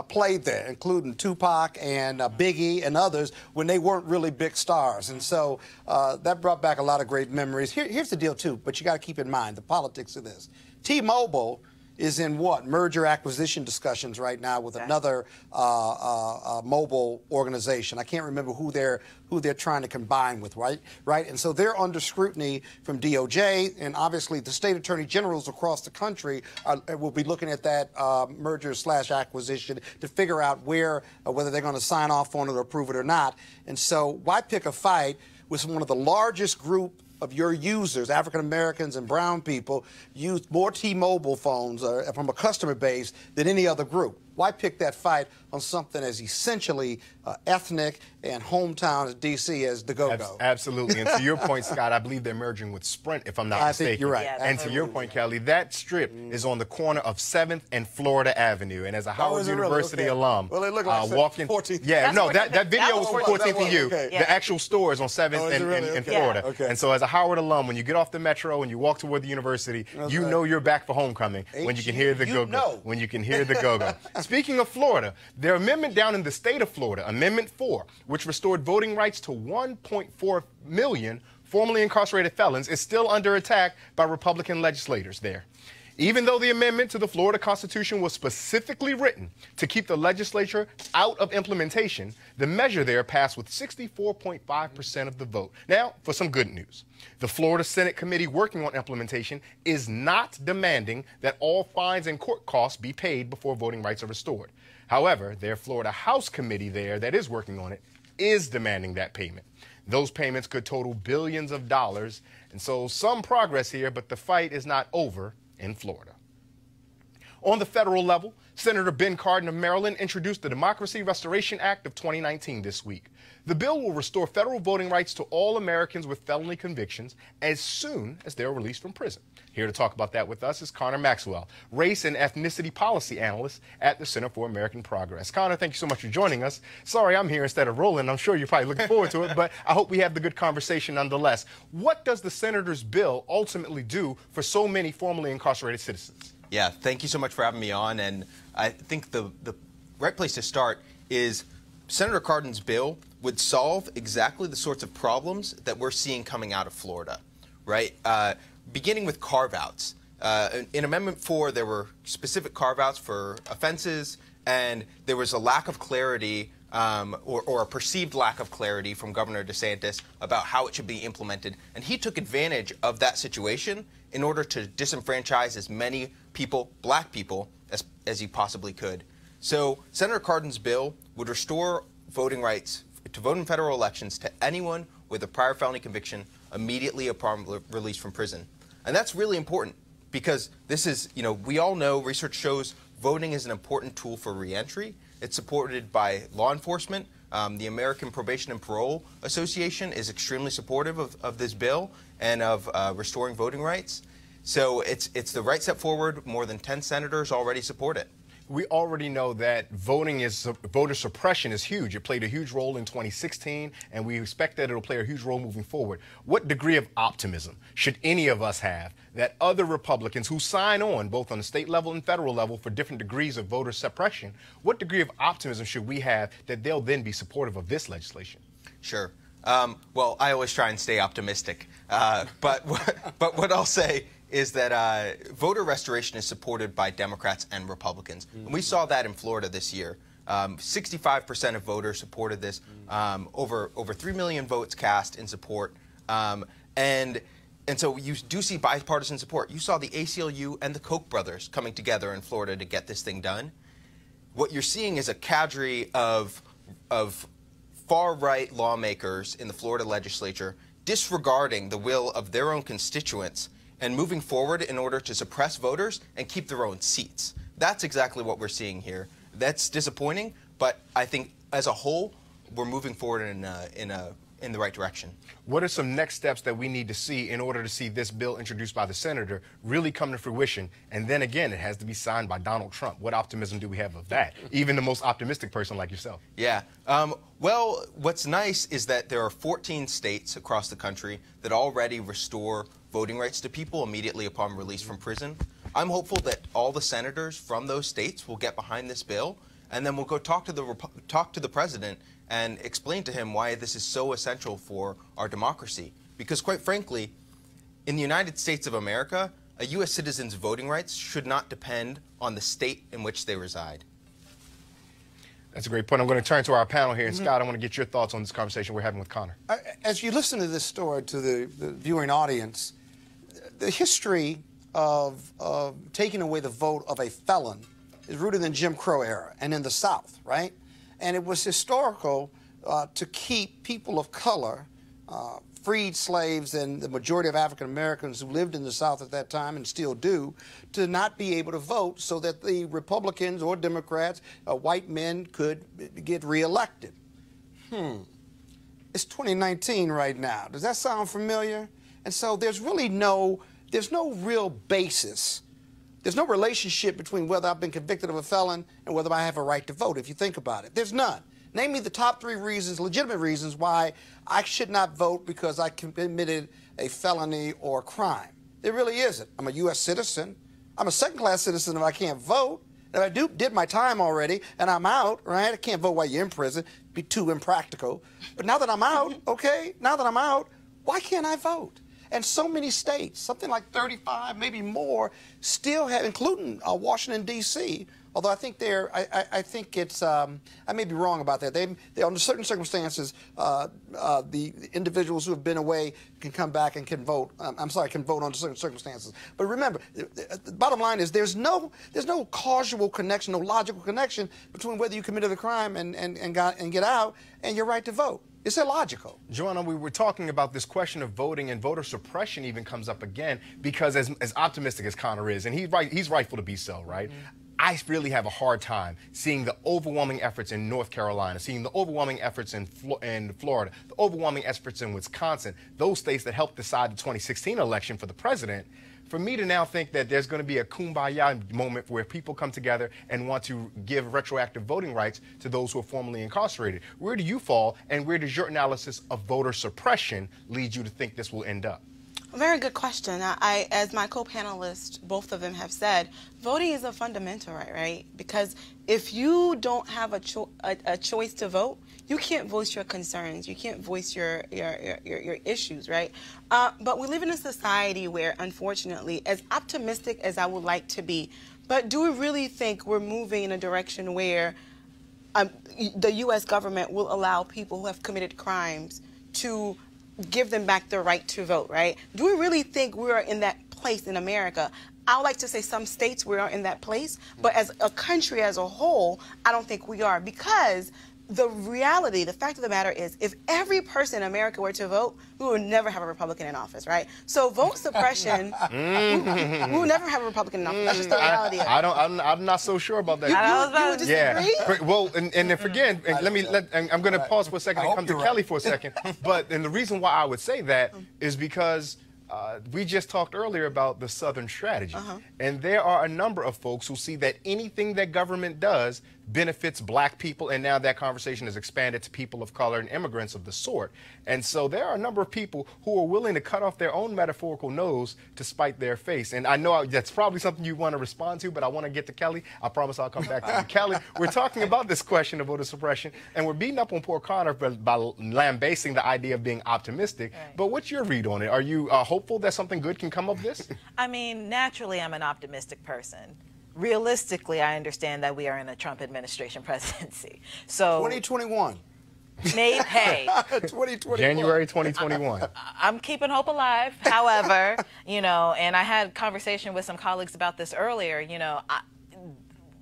played there, including Tupac and Biggie and others, when they weren't really big stars. And so that brought back a lot of great memories. Here's the deal, too, but you got to keep in mind the politics of this. T-Mobile is in what? Merger acquisition discussions right now with another mobile organization. I can't remember who they're trying to combine with, right? And so they're under scrutiny from DOJ, and obviously the state attorney generals across the country will be looking at that merger/acquisition to figure out whether they're going to sign off on it or approve it or not. And so why pick a fight with one of the largest group of your users, African Americans and brown people, use more T-Mobile phones from a customer base than any other group? Why pick that fight on something as essentially ethnic and hometown as D.C. as the go-go? Absolutely. And to your point, Scott, I believe they're merging with Sprint, if I'm not mistaken. I think you're right. Yeah, and to your point, Kelly, that strip is on the corner of 7th and Florida Avenue. And as a Howard University alum, well, it looked like walking 14th. Yeah, no, that video was from 14th and U. Okay. The actual store is on 7th and Florida. Okay. And so as a Howard alum, when you get off the metro and you walk toward the university, you know you're back for homecoming when you can hear the go-go. When you can hear the go-go. Speaking of Florida, their amendment down in the state of Florida, Amendment 4, which restored voting rights to 1.4 million formerly incarcerated felons, is still under attack by Republican legislators there. Even though the amendment to the Florida Constitution was specifically written to keep the legislature out of implementation, the measure there passed with 64.5% of the vote. Now, for some good news. The Florida Senate committee working on implementation is not demanding that all fines and court costs be paid before voting rights are restored. However, their Florida House committee there that is working on it is demanding that payment. Those payments could total billions of dollars, and so some progress here, but the fight is not over in Florida. On the federal level, Senator Ben Cardin of Maryland introduced the Democracy Restoration Act of 2019 this week. The bill will restore federal voting rights to all Americans with felony convictions as soon as they're released from prison. Here to talk about that with us is Connor Maxwell, race and ethnicity policy analyst at the Center for American Progress. Connor, thank you so much for joining us. Sorry I'm here instead of Roland. I'm sure you're probably looking forward to it, but I hope we have the good conversation nonetheless. What does the senator's bill ultimately do for so many formerly incarcerated citizens? Yeah, thank you so much for having me on. And I think the right place to start is Senator Cardin's bill would solve exactly the sorts of problems that we're seeing coming out of Florida, right? Beginning with carve-outs. In Amendment 4, there were specific carve-outs for offenses, and there was a lack of clarity or a perceived lack of clarity from Governor DeSantis about how it should be implemented. And he took advantage of that situation in order to disenfranchise as many people, black people, as he possibly could. So Senator Cardin's bill would restore voting rights to vote in federal elections to anyone with a prior felony conviction immediately upon release from prison. And that's really important because this is, we all know research shows voting is an important tool for reentry. It's supported by law enforcement. The American Probation and Parole Association is extremely supportive of this bill and of restoring voting rights. So it's the right step forward. More than 10 senators already support it. We already know that voter suppression is huge. It played a huge role in 2016, and we expect that it'll play a huge role moving forward. What degree of optimism should any of us have that other Republicans who sign on, both on the state level and federal level, for different degrees of voter suppression, what degree of optimism should we have that they'll then be supportive of this legislation? Sure. Well, I always try and stay optimistic. But what I'll say is that voter restoration is supported by Democrats and Republicans. And we saw that in Florida this year. 65% of voters supported this, over 3 million votes cast in support. And so you do see bipartisan support. You saw the ACLU and the Koch brothers coming together in Florida to get this thing done. What you're seeing is a cadre of far-right lawmakers in the Florida legislature disregarding the will of their own constituents and moving forward in order to suppress voters and keep their own seats. That's exactly what we're seeing here. That's disappointing, but I think as a whole, we're moving forward in the right direction. What are some next steps that we need to see in order to see this bill introduced by the senator really come to fruition? And then again, it has to be signed by Donald Trump. What optimism do we have of that? Even the most optimistic person like yourself. Yeah. Well, what's nice is that there are 14 states across the country that already restore voting rights to people immediately upon release from prison. I'm hopeful that all the senators from those states will get behind this bill, and then we'll go talk to the president and explain to him why this is so essential for our democracy. Because quite frankly, in the United States of America, a U.S. citizen's voting rights should not depend on the state in which they reside. That's a great point. I'm going to turn to our panel here. And Scott, I want to get your thoughts on this conversation we're having with Connor. As you listen to this story to the viewing audience, the history of taking away the vote of a felon is rooted in Jim Crow era and in the South, right? And it was historical to keep people of color, freed slaves and the majority of African Americans who lived in the South at that time and still do, to not be able to vote so that the Republicans or Democrats, white men, could get reelected. It's 2019 right now. Does that sound familiar? And so there's really no real basis. There's no relationship between whether I've been convicted of a felon and whether I have a right to vote, if you think about it. There's none. Name me the top 3 reasons, legitimate reasons, why I should not vote because I committed a felony or a crime. There really isn't. I'm a U.S. citizen. I'm a second-class citizen if I can't vote. If I did my time already and I'm out, right? I can't vote while you're in prison. It'd be too impractical. But now that I'm out, okay, now that I'm out, why can't I vote? And so many states, something like 35, maybe more, still have, including Washington, D.C., although I think I think it's, I may be wrong about that. They under certain circumstances, the individuals who have been away can come back and can vote. Can vote under certain circumstances. But remember, the bottom line is there's no causal connection, no logical connection between whether you committed a crime and get out and your right to vote. It's illogical. Joanna, we were talking about this question of voting, and voter suppression even comes up again because as optimistic as Connor is, and he's rightful to be so, right? I really have a hard time seeing the overwhelming efforts in North Carolina, seeing the overwhelming efforts in Florida, the overwhelming efforts in Wisconsin, those states that helped decide the 2016 election for the president. For me to now think that there's going to be a kumbaya moment where people come together and want to give retroactive voting rights to those who are formerly incarcerated. Where do you fall, and where does your analysis of voter suppression lead you to think this will end up? Very good question. As my co-panelists, both of them have said, voting is a fundamental right? Because if you don't have a choice to vote, you can't voice your concerns. You can't voice your issues, right? But we live in a society where, unfortunately, as optimistic as I would like to be, but do we really think we're moving in a direction where the U.S. government will allow people who have committed crimes to give them back their right to vote, right? Do we really think we're in that place in America? I would like to say some states we are in that place, but as a country as a whole, I don't think we are, because the reality, the fact of the matter is, if every person in America were to vote, we would never have a Republican in office, right? So vote suppression, we would never have a Republican in office. That's just the reality of it. I'm not so sure about that. You would disagree? Well, and if again, and I'm going to pause for a second and come to Kelly for a second. And the reason why I would say that is because we just talked earlier about the Southern strategy. And there are a number of folks who see that anything that government does benefits black people, and now that conversation has expanded to people of color and immigrants of the sort. And so there are a number of people who are willing to cut off their own metaphorical nose to spite their face. And I know that's probably something you want to respond to, but I want to get to Kelly. I promise I'll come back to you. Kelly, we're talking about this question of voter suppression, and we're beating up on poor Connor by lambasting the idea of being optimistic. Right. But what's your read on it? Are you hopeful that something good can come of this? I mean, naturally, I'm an optimistic person. Realistically, I understand that we are in a Trump administration presidency. So 2021. Maybe, hey. 2021. January 2021. I'm keeping hope alive. However, you know, and I had a conversation with some colleagues about this earlier, you know,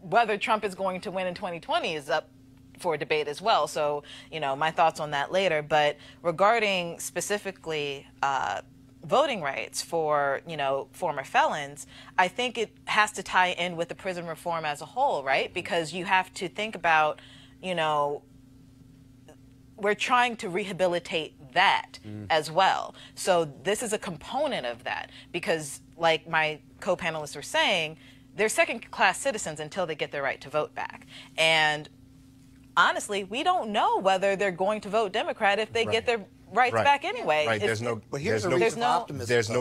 whether Trump is going to win in 2020 is up for debate as well. So, you know, my thoughts on that later. But regarding specifically voting rights for, you know, former felons, I think it has to tie in with the prison reform as a whole, right? Because you have to think about, you know, we're trying to rehabilitate that as well. So this is a component of that because, like my co-panelists were saying, they're second-class citizens until they get their right to vote back. And honestly, we don't know whether they're going to vote Democrat if they get their rights back anyway. Right. There's no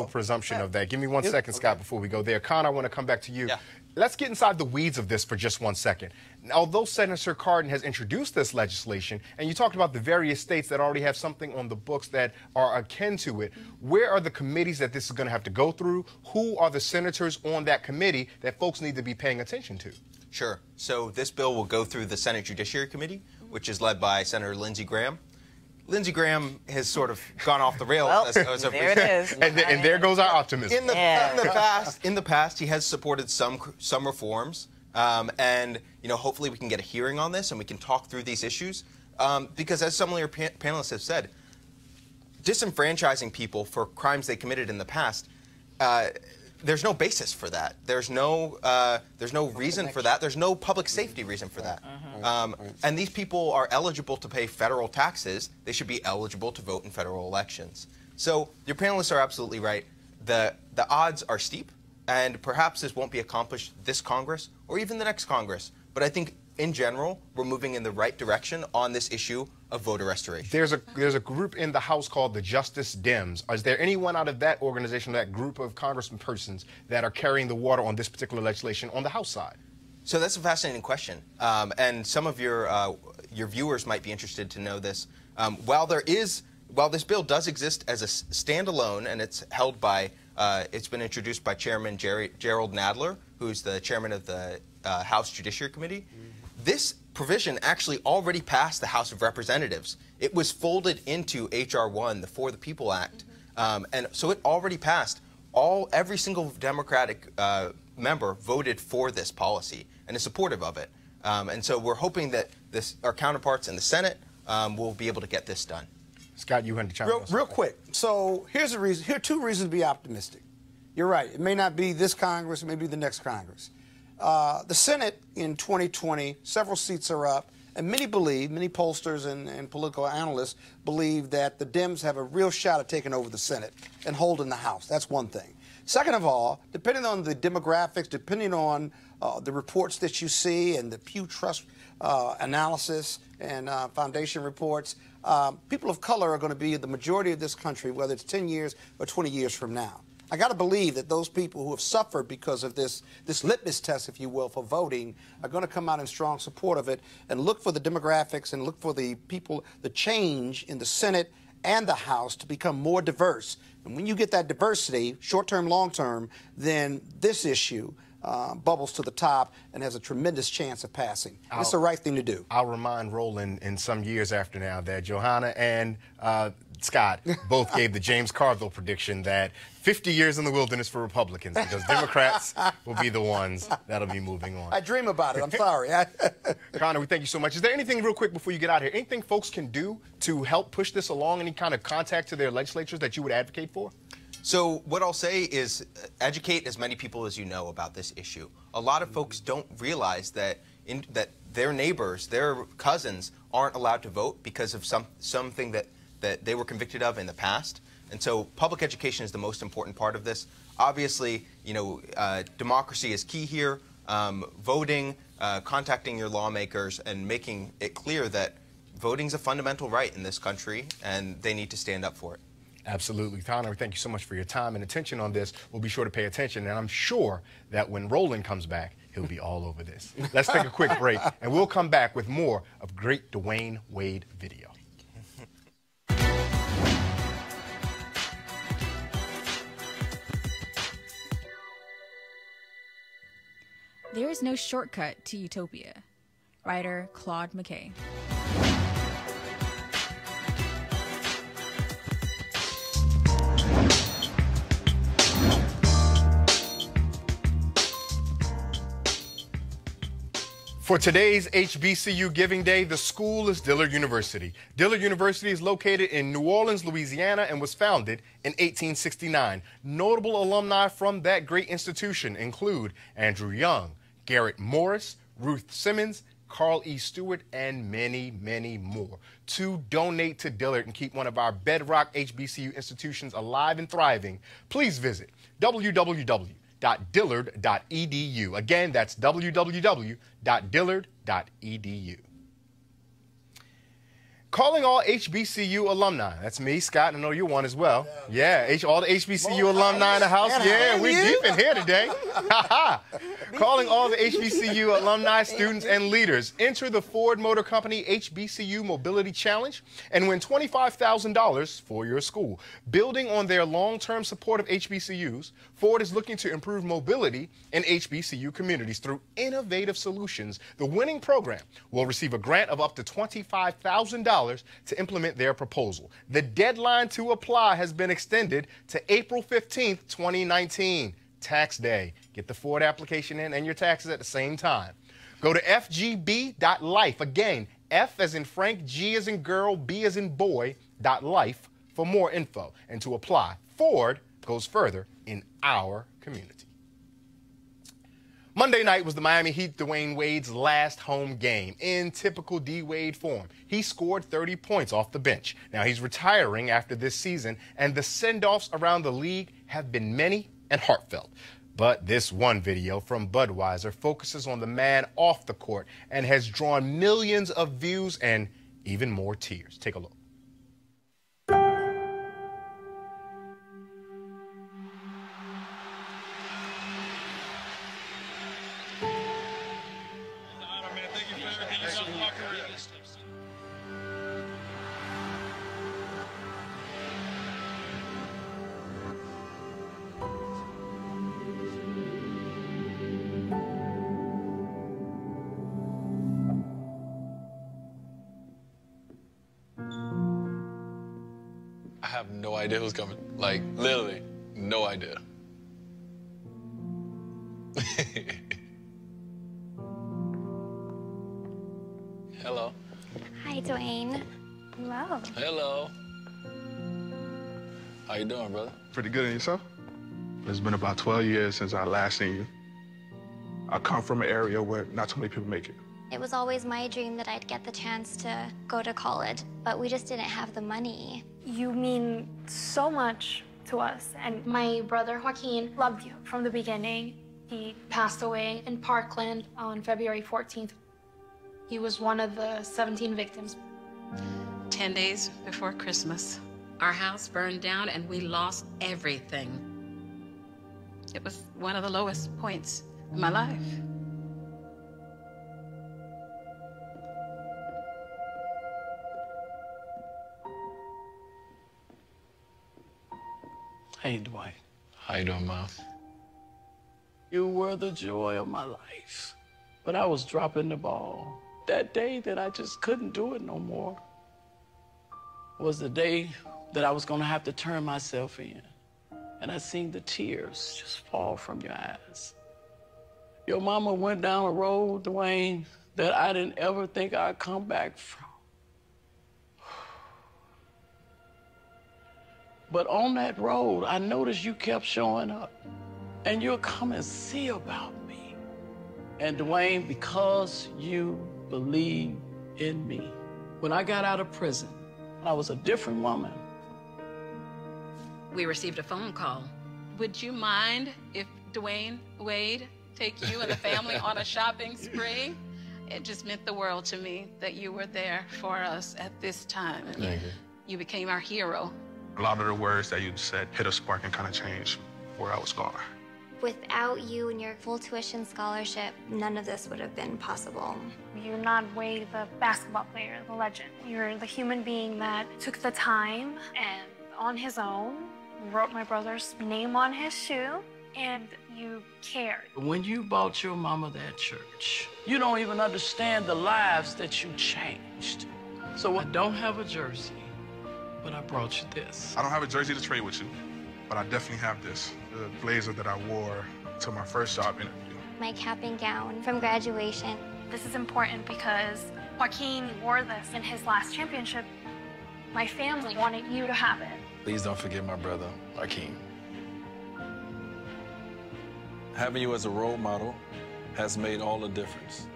presumption of that. Give me 1 second, Scott, before we go there. Connor, I want to come back to you. Yeah. Let's get inside the weeds of this for just 1 second. Although Senator Cardin has introduced this legislation, and you talked about the various states that already have something on the books that are akin to it, where are the committees that this is going to have to go through? Who are the senators on that committee that folks need to be paying attention to? Sure. So this bill will go through the Senate Judiciary Committee, which is led by Senator Lindsey Graham. Lindsey Graham has sort of gone off the rails. Well, there it is. And there goes our optimism. In the past, he has supported some reforms, and you know, hopefully we can get a hearing on this and we can talk through these issues. Because as some of your panelists have said, disenfranchising people for crimes they committed in the past, there's no basis for that. There's no reason for that. There's no public safety reason for that. And these people are eligible to pay federal taxes. They should be eligible to vote in federal elections. So your panelists are absolutely right. The odds are steep, and perhaps this won't be accomplished this Congress or even the next Congress. But I think in general, we're moving in the right direction on this issue of voter restoration. There's a group in the House called the Justice Dems. Is there anyone out of that organization, that group of congresspersons that are carrying the water on this particular legislation on the House side? So that's a fascinating question, and some of your viewers might be interested to know this. While this bill does exist as a standalone, and it's held by, it's been introduced by Chairman Gerald Nadler, who's the chairman of the House Judiciary Committee. This provision actually already passed the House of Representatives. It was folded into H.R. 1, the For the People Act, and so it already passed. Every single Democratic member voted for this policy and is supportive of it. And so we're hoping that our counterparts in the Senate will be able to get this done. Scott, you had to chime in. Real quick. So here's a reason. Here are two reasons to be optimistic. You're right. It may not be this Congress. It may be the next Congress. The Senate in 2020, several seats are up, and many pollsters and political analysts believe that the Dems have a real shot at taking over the Senate and holding the House. That's one thing. Second of all, depending on the demographics, depending on the reports that you see and the Pew Trust analysis and foundation reports, people of color are going to be the majority of this country, whether it's 10 years or 20 years from now. I got to believe that those people who have suffered because of this litmus test, if you will, for voting are going to come out in strong support of it and look for the demographics and look for the change in the Senate and the House to become more diverse. And when you get that diversity, short-term, long-term, then this issue bubbles to the top and has a tremendous chance of passing. It's the right thing to do. I'll remind Roland in some years after now that Johanna and Scott both gave the James Carville prediction that 50 years in the wilderness for Republicans, because Democrats will be the ones that'll be moving on. I dream about it. I'm sorry. Connor, we thank you so much. Is there anything real quick before you get out of here? Anything folks can do to help push this along? Any kind of contact to their legislatures that you would advocate for? So what I'll say is educate as many people as you know about this issue. A lot of folks don't realize that that their neighbors, their cousins, aren't allowed to vote because of something that they were convicted of in the past. And so public education is the most important part of this. Obviously, you know, democracy is key here. Voting, contacting your lawmakers, and making it clear that voting is a fundamental right in this country, and they need to stand up for it. Absolutely. Connor, thank you so much for your time and attention on this. We'll be sure to pay attention, and I'm sure that when Roland comes back, he'll be all over this. Let's take a quick break, and we'll come back with more of great Dwyane Wade video. There is no shortcut to utopia. Writer Claude McKay. For today's HBCU Giving Day, the school is Dillard University. Dillard University is located in New Orleans, Louisiana, and was founded in 1869. Notable alumni from that great institution include Andrew Young, Garrett Morris, Ruth Simmons, Carl E. Stewart, and many, many more. To donate to Dillard and keep one of our bedrock HBCU institutions alive and thriving, please visit www.dillard.edu. Again, that's www.dillard.edu. Calling all HBCU alumni. That's me, Scott. I know you're one as well. Yeah, all the HBCU alumni in the house. Yeah, we're deep in here today. Calling all the HBCU alumni, students, and leaders. Enter the Ford Motor Company HBCU Mobility Challenge and win $25,000 for your school. Building on their long-term support of HBCUs, Ford is looking to improve mobility in HBCU communities through innovative solutions. The winning program will receive a grant of up to $25,000 to implement their proposal. The deadline to apply has been extended to April 15th, 2019, tax day. Get the Ford application in and your taxes at the same time. Go to fgb.life. Again, F as in Frank, G as in girl, B as in boy, .life for more info. And to apply, Ford goes further in our community. Monday night was the Miami Heat Dwyane Wade's last home game. In typical D. Wade form, he scored 30 points off the bench. Now he's retiring after this season, and the send-offs around the league have been many and heartfelt. But this one video from Budweiser focuses on the man off the court and has drawn millions of views and even more tears. Take a look. I have no idea who's coming. Like, literally, no idea. Hello. Hi, Dwyane. Hello. Hello. How you doing, brother? Pretty good, and yourself? It's been about 12 years since I last seen you. I come from an area where not too many people make it. It was always my dream that I'd get the chance to go to college, but we just didn't have the money. You mean so much to us, and my brother Joaquin loved you from the beginning. He passed away in Parkland on February 14th. He was one of the 17 victims. 10 days before Christmas, our house burned down and we lost everything. It was one of the lowest points in my life. Hey, Dwyane. How you doing, Mom? You were the joy of my life, but I was dropping the ball. That day that I just couldn't do it no more was the day that I was going to have to turn myself in. And I seen the tears just fall from your eyes. Your mama went down a road, Dwyane, that I didn't ever think I'd come back from. But on that road, I noticed you kept showing up. And you'll come and see about me. And Dwyane, because you believe in me. When I got out of prison, I was a different woman. We received a phone call. Would you mind if Dwyane Wade take you and the family on a shopping spree? It just meant the world to me that you were there for us at this time. Thank you. You became our hero. A lot of the words that you said hit a spark and kind of changed where I was going. Without you and your full tuition scholarship, none of this would have been possible. You're not Wade, the basketball player, the legend. You're the human being that took the time and on his own wrote my brother's name on his shoe, and you cared. When you bought your mama that church, you don't even understand the lives that you changed. So I don't have a jersey, but I brought you this. I don't have a jersey to trade with you, but I definitely have this. The blazer that I wore to my first job interview. My cap and gown from graduation. This is important because Joaquin wore this in his last championship. My family wanted you to have it. Please don't forget my brother, Joaquin. Having you as a role model has made all the difference.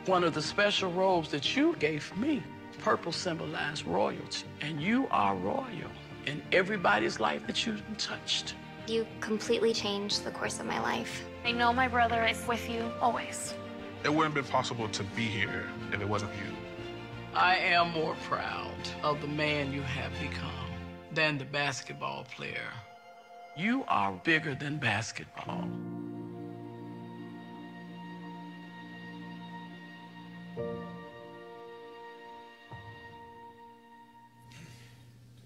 One of the special robes that you gave me, purple symbolized royalty, and you are royal in everybody's life that you've touched. You completely changed the course of my life. I know my brother is with you always. It wouldn't have been possible to be here if it wasn't for you. I am more proud of the man you have become than the basketball player. You are bigger than basketball.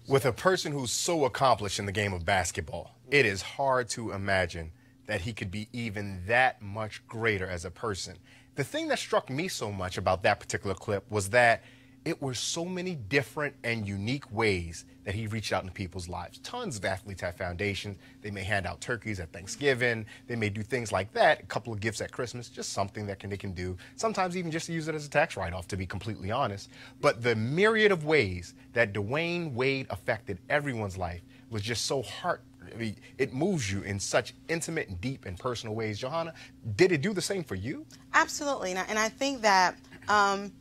With a person who's so accomplished in the game of basketball, it is hard to imagine that he could be even that much greater as a person. The thing that struck me so much about that particular clip was that it were so many different and unique ways that he reached out into people's lives. Tons of athletes have foundations. They may hand out turkeys at Thanksgiving. They may do things like that, a couple of gifts at Christmas, just something that they can do. Sometimes even just to use it as a tax write-off, to be completely honest. But the myriad of ways that Dwyane Wade affected everyone's life was just so it moves you in such intimate and deep and personal ways. Johanna, did it do the same for you? Absolutely, and I think that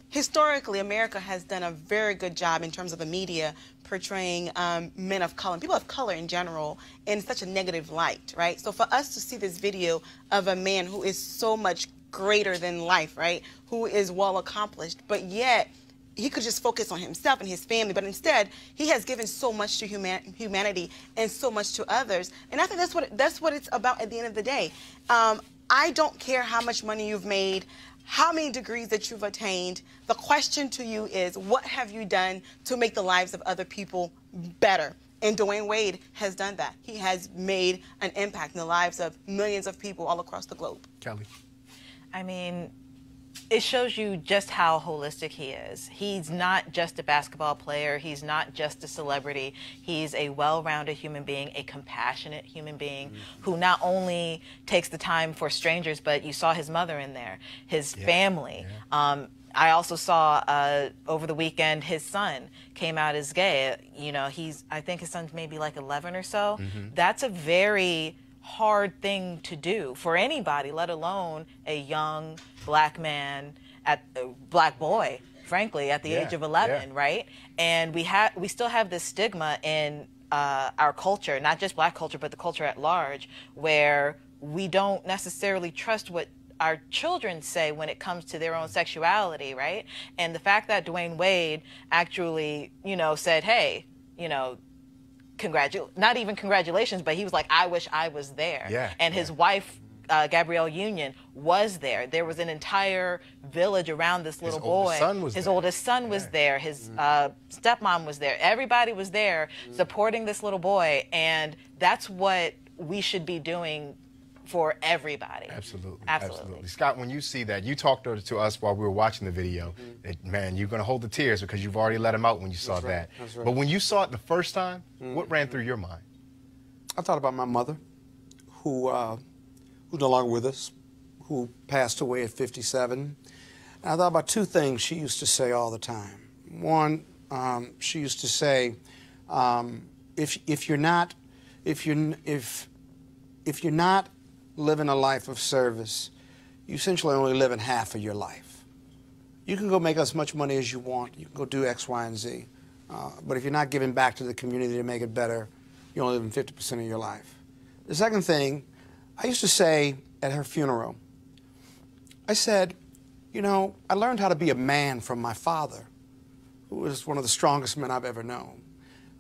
historically, America has done a very good job in terms of the media portraying men of color, and people of color in general, in such a negative light, right? So for us to see this video of a man who is so much greater than life, right, who is well accomplished, but yet he could just focus on himself and his family, but instead he has given so much to humanity and so much to others. And I think that's what it's about at the end of the day. I don't care how much money you've made, how many degrees that you've attained. The question to you is, what have you done to make the lives of other people better? And Dwyane Wade has done that. He has made an impact in the lives of millions of people all across the globe. Kelly. I mean, it shows you just how holistic he is. He's not just a basketball player. He's not just a celebrity. He's a well-rounded human being, a compassionate human being who not only takes the time for strangers, but you saw his mother in there, his family. I also saw over the weekend his son came out as gay. You know, I think his son's maybe like 11 or so. That's a very hard thing to do for anybody, let alone a young black man, black boy, frankly, at the age of 11, right? And we still have this stigma in our culture, not just black culture, but the culture at large, where we don't necessarily trust what our children say when it comes to their own sexuality, right? And the fact that Dwyane Wade actually, said, hey, not even congratulations, but he was like, I wish I was there. And his wife, Gabrielle Union, was there. There was an entire village around this little boy. His oldest son was there. His stepmom was there. Everybody was there supporting this little boy. And that's what we should be doing for everybody. Absolutely. Scott, when you see that, you talked to us while we were watching the video, that, man, you're going to hold the tears because you've already let them out when you saw that. That's right. But when you saw it the first time, what ran through your mind? I thought about my mother, who's no longer with us, who passed away at 57. And I thought about two things she used to say all the time. One, she used to say, if you're not living a life of service, you essentially only living half of your life. You can go make as much money as you want. You can go do X, Y, and Z. But if you're not giving back to the community to make it better, you're only living 50% of your life. The second thing, I used to say at her funeral, I said, you know, I learned how to be a man from my father, who was one of the strongest men I've ever known.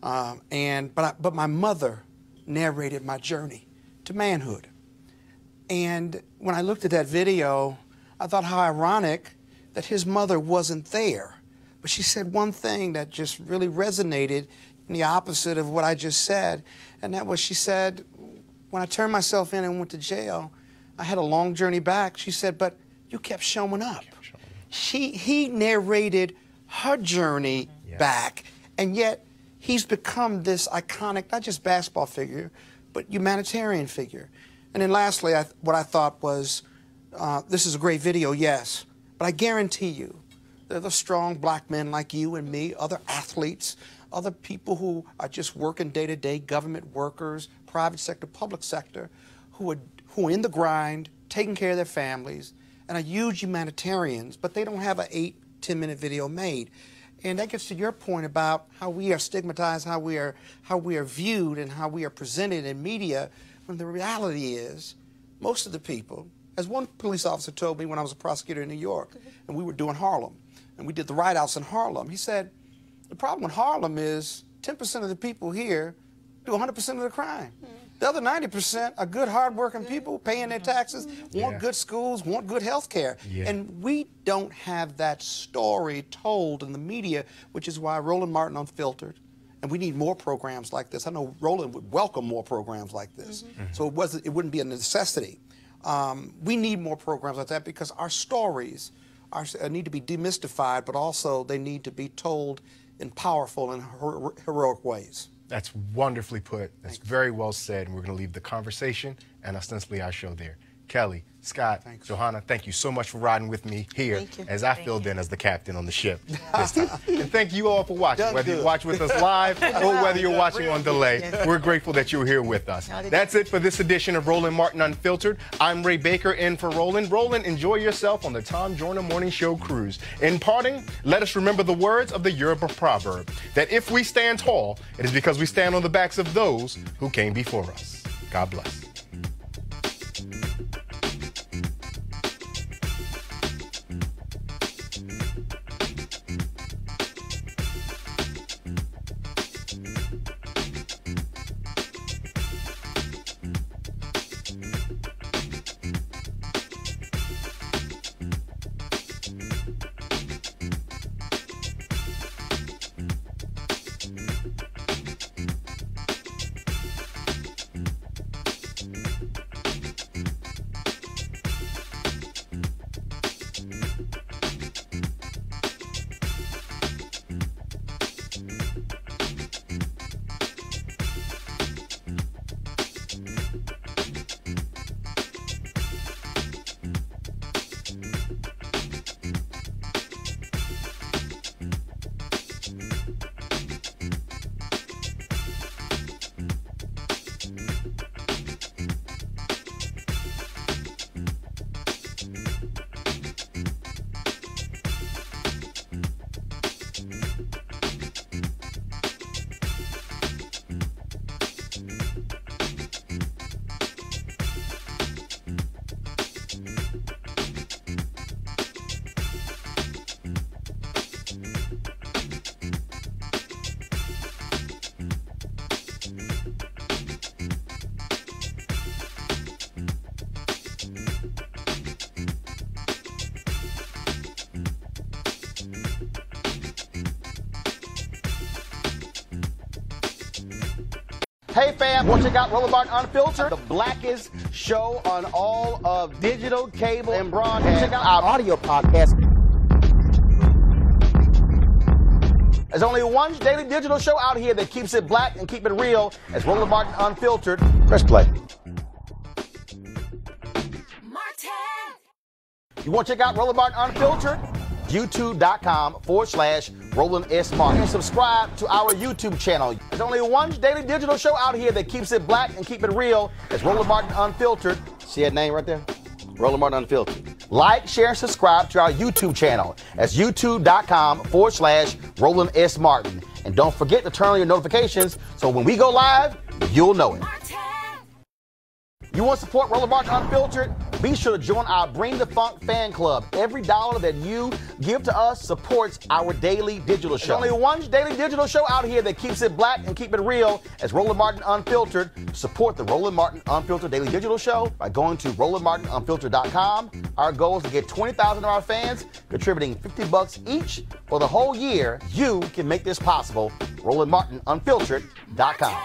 But my mother narrated my journey to manhood. And when I looked at that video, I thought how ironic that his mother wasn't there. But she said one thing that just really resonated in the opposite of what I just said. And that was, she said, when I turned myself in and went to jail, I had a long journey back. She said, but you kept showing up. He narrated her journey back, and yet he's become this iconic, not just basketball figure, but humanitarian figure. And then lastly, what I thought was, this is a great video, yes, but I guarantee you, there are the strong black men like you and me, other athletes, other people who are just working day-to-day, government workers, private sector, public sector, who are in the grind, taking care of their families, and are huge humanitarians, but they don't have an 8-10-minute video made. And that gets to your point about how we are stigmatized, how we are viewed, and how we are presented in media, when the reality is, most of the people, as one police officer told me when I was a prosecutor in New York, and we were doing Harlem, and we did the write-outs in Harlem, he said, the problem with Harlem is 10% of the people here do 100% of the crime. The other 90% are good, hard-working people paying their taxes, want good schools, want good health care. And we don't have that story told in the media, which is why Roland Martin Unfiltered, and we need more programs like this. I know Roland would welcome more programs like this. So it wouldn't be a necessity. We need more programs like that because our stories need to be demystified, but also they need to be told in powerful and heroic ways. That's wonderfully put. That's very well said. And we're going to leave the conversation and ostensibly our show there. Kelly, Scott, Johanna, thank you so much for riding with me here as I filled in as the captain on the ship this time. And thank you all for watching, whether you watch with us live or whether you're watching on delay. We're grateful that you're here with us. That's it for this edition of Roland Martin Unfiltered. I'm Ray Baker in for Roland. Roland, enjoy yourself on the Tom Joyner Morning Show cruise. In parting, let us remember the words of the Yoruba proverb, that if we stand tall, it is because we stand on the backs of those who came before us. God bless. Hey fam, want to check out Roland Martin Unfiltered, the blackest show on all of digital, cable, and broadcast. Check out our audio podcast. There's only one daily digital show out here that keeps it black and keep it real. It's Roland Martin Unfiltered. Press play. You want to check out Roland Martin Unfiltered? YouTube.com/Roland S. Martin. And subscribe to our YouTube channel. There's only one daily digital show out here that keeps it black and keep it real. It's Roland Martin Unfiltered. See that name right there? Roland Martin Unfiltered. Like, share, and subscribe to our YouTube channel. That's YouTube.com/Roland S. Martin. And don't forget to turn on your notifications so when we go live, you'll know it. You want to support Roland Martin Unfiltered? Be sure to join our Bring the Funk fan club. Every dollar that you give to us supports our daily digital show. There's only one daily digital show out here that keeps it black and keep it real. It's Roland Martin Unfiltered. Support the Roland Martin Unfiltered daily digital show by going to RolandMartinUnfiltered.com. Our goal is to get 20,000 of our fans contributing $50 each for the whole year. You can make this possible. RolandMartinUnfiltered.com.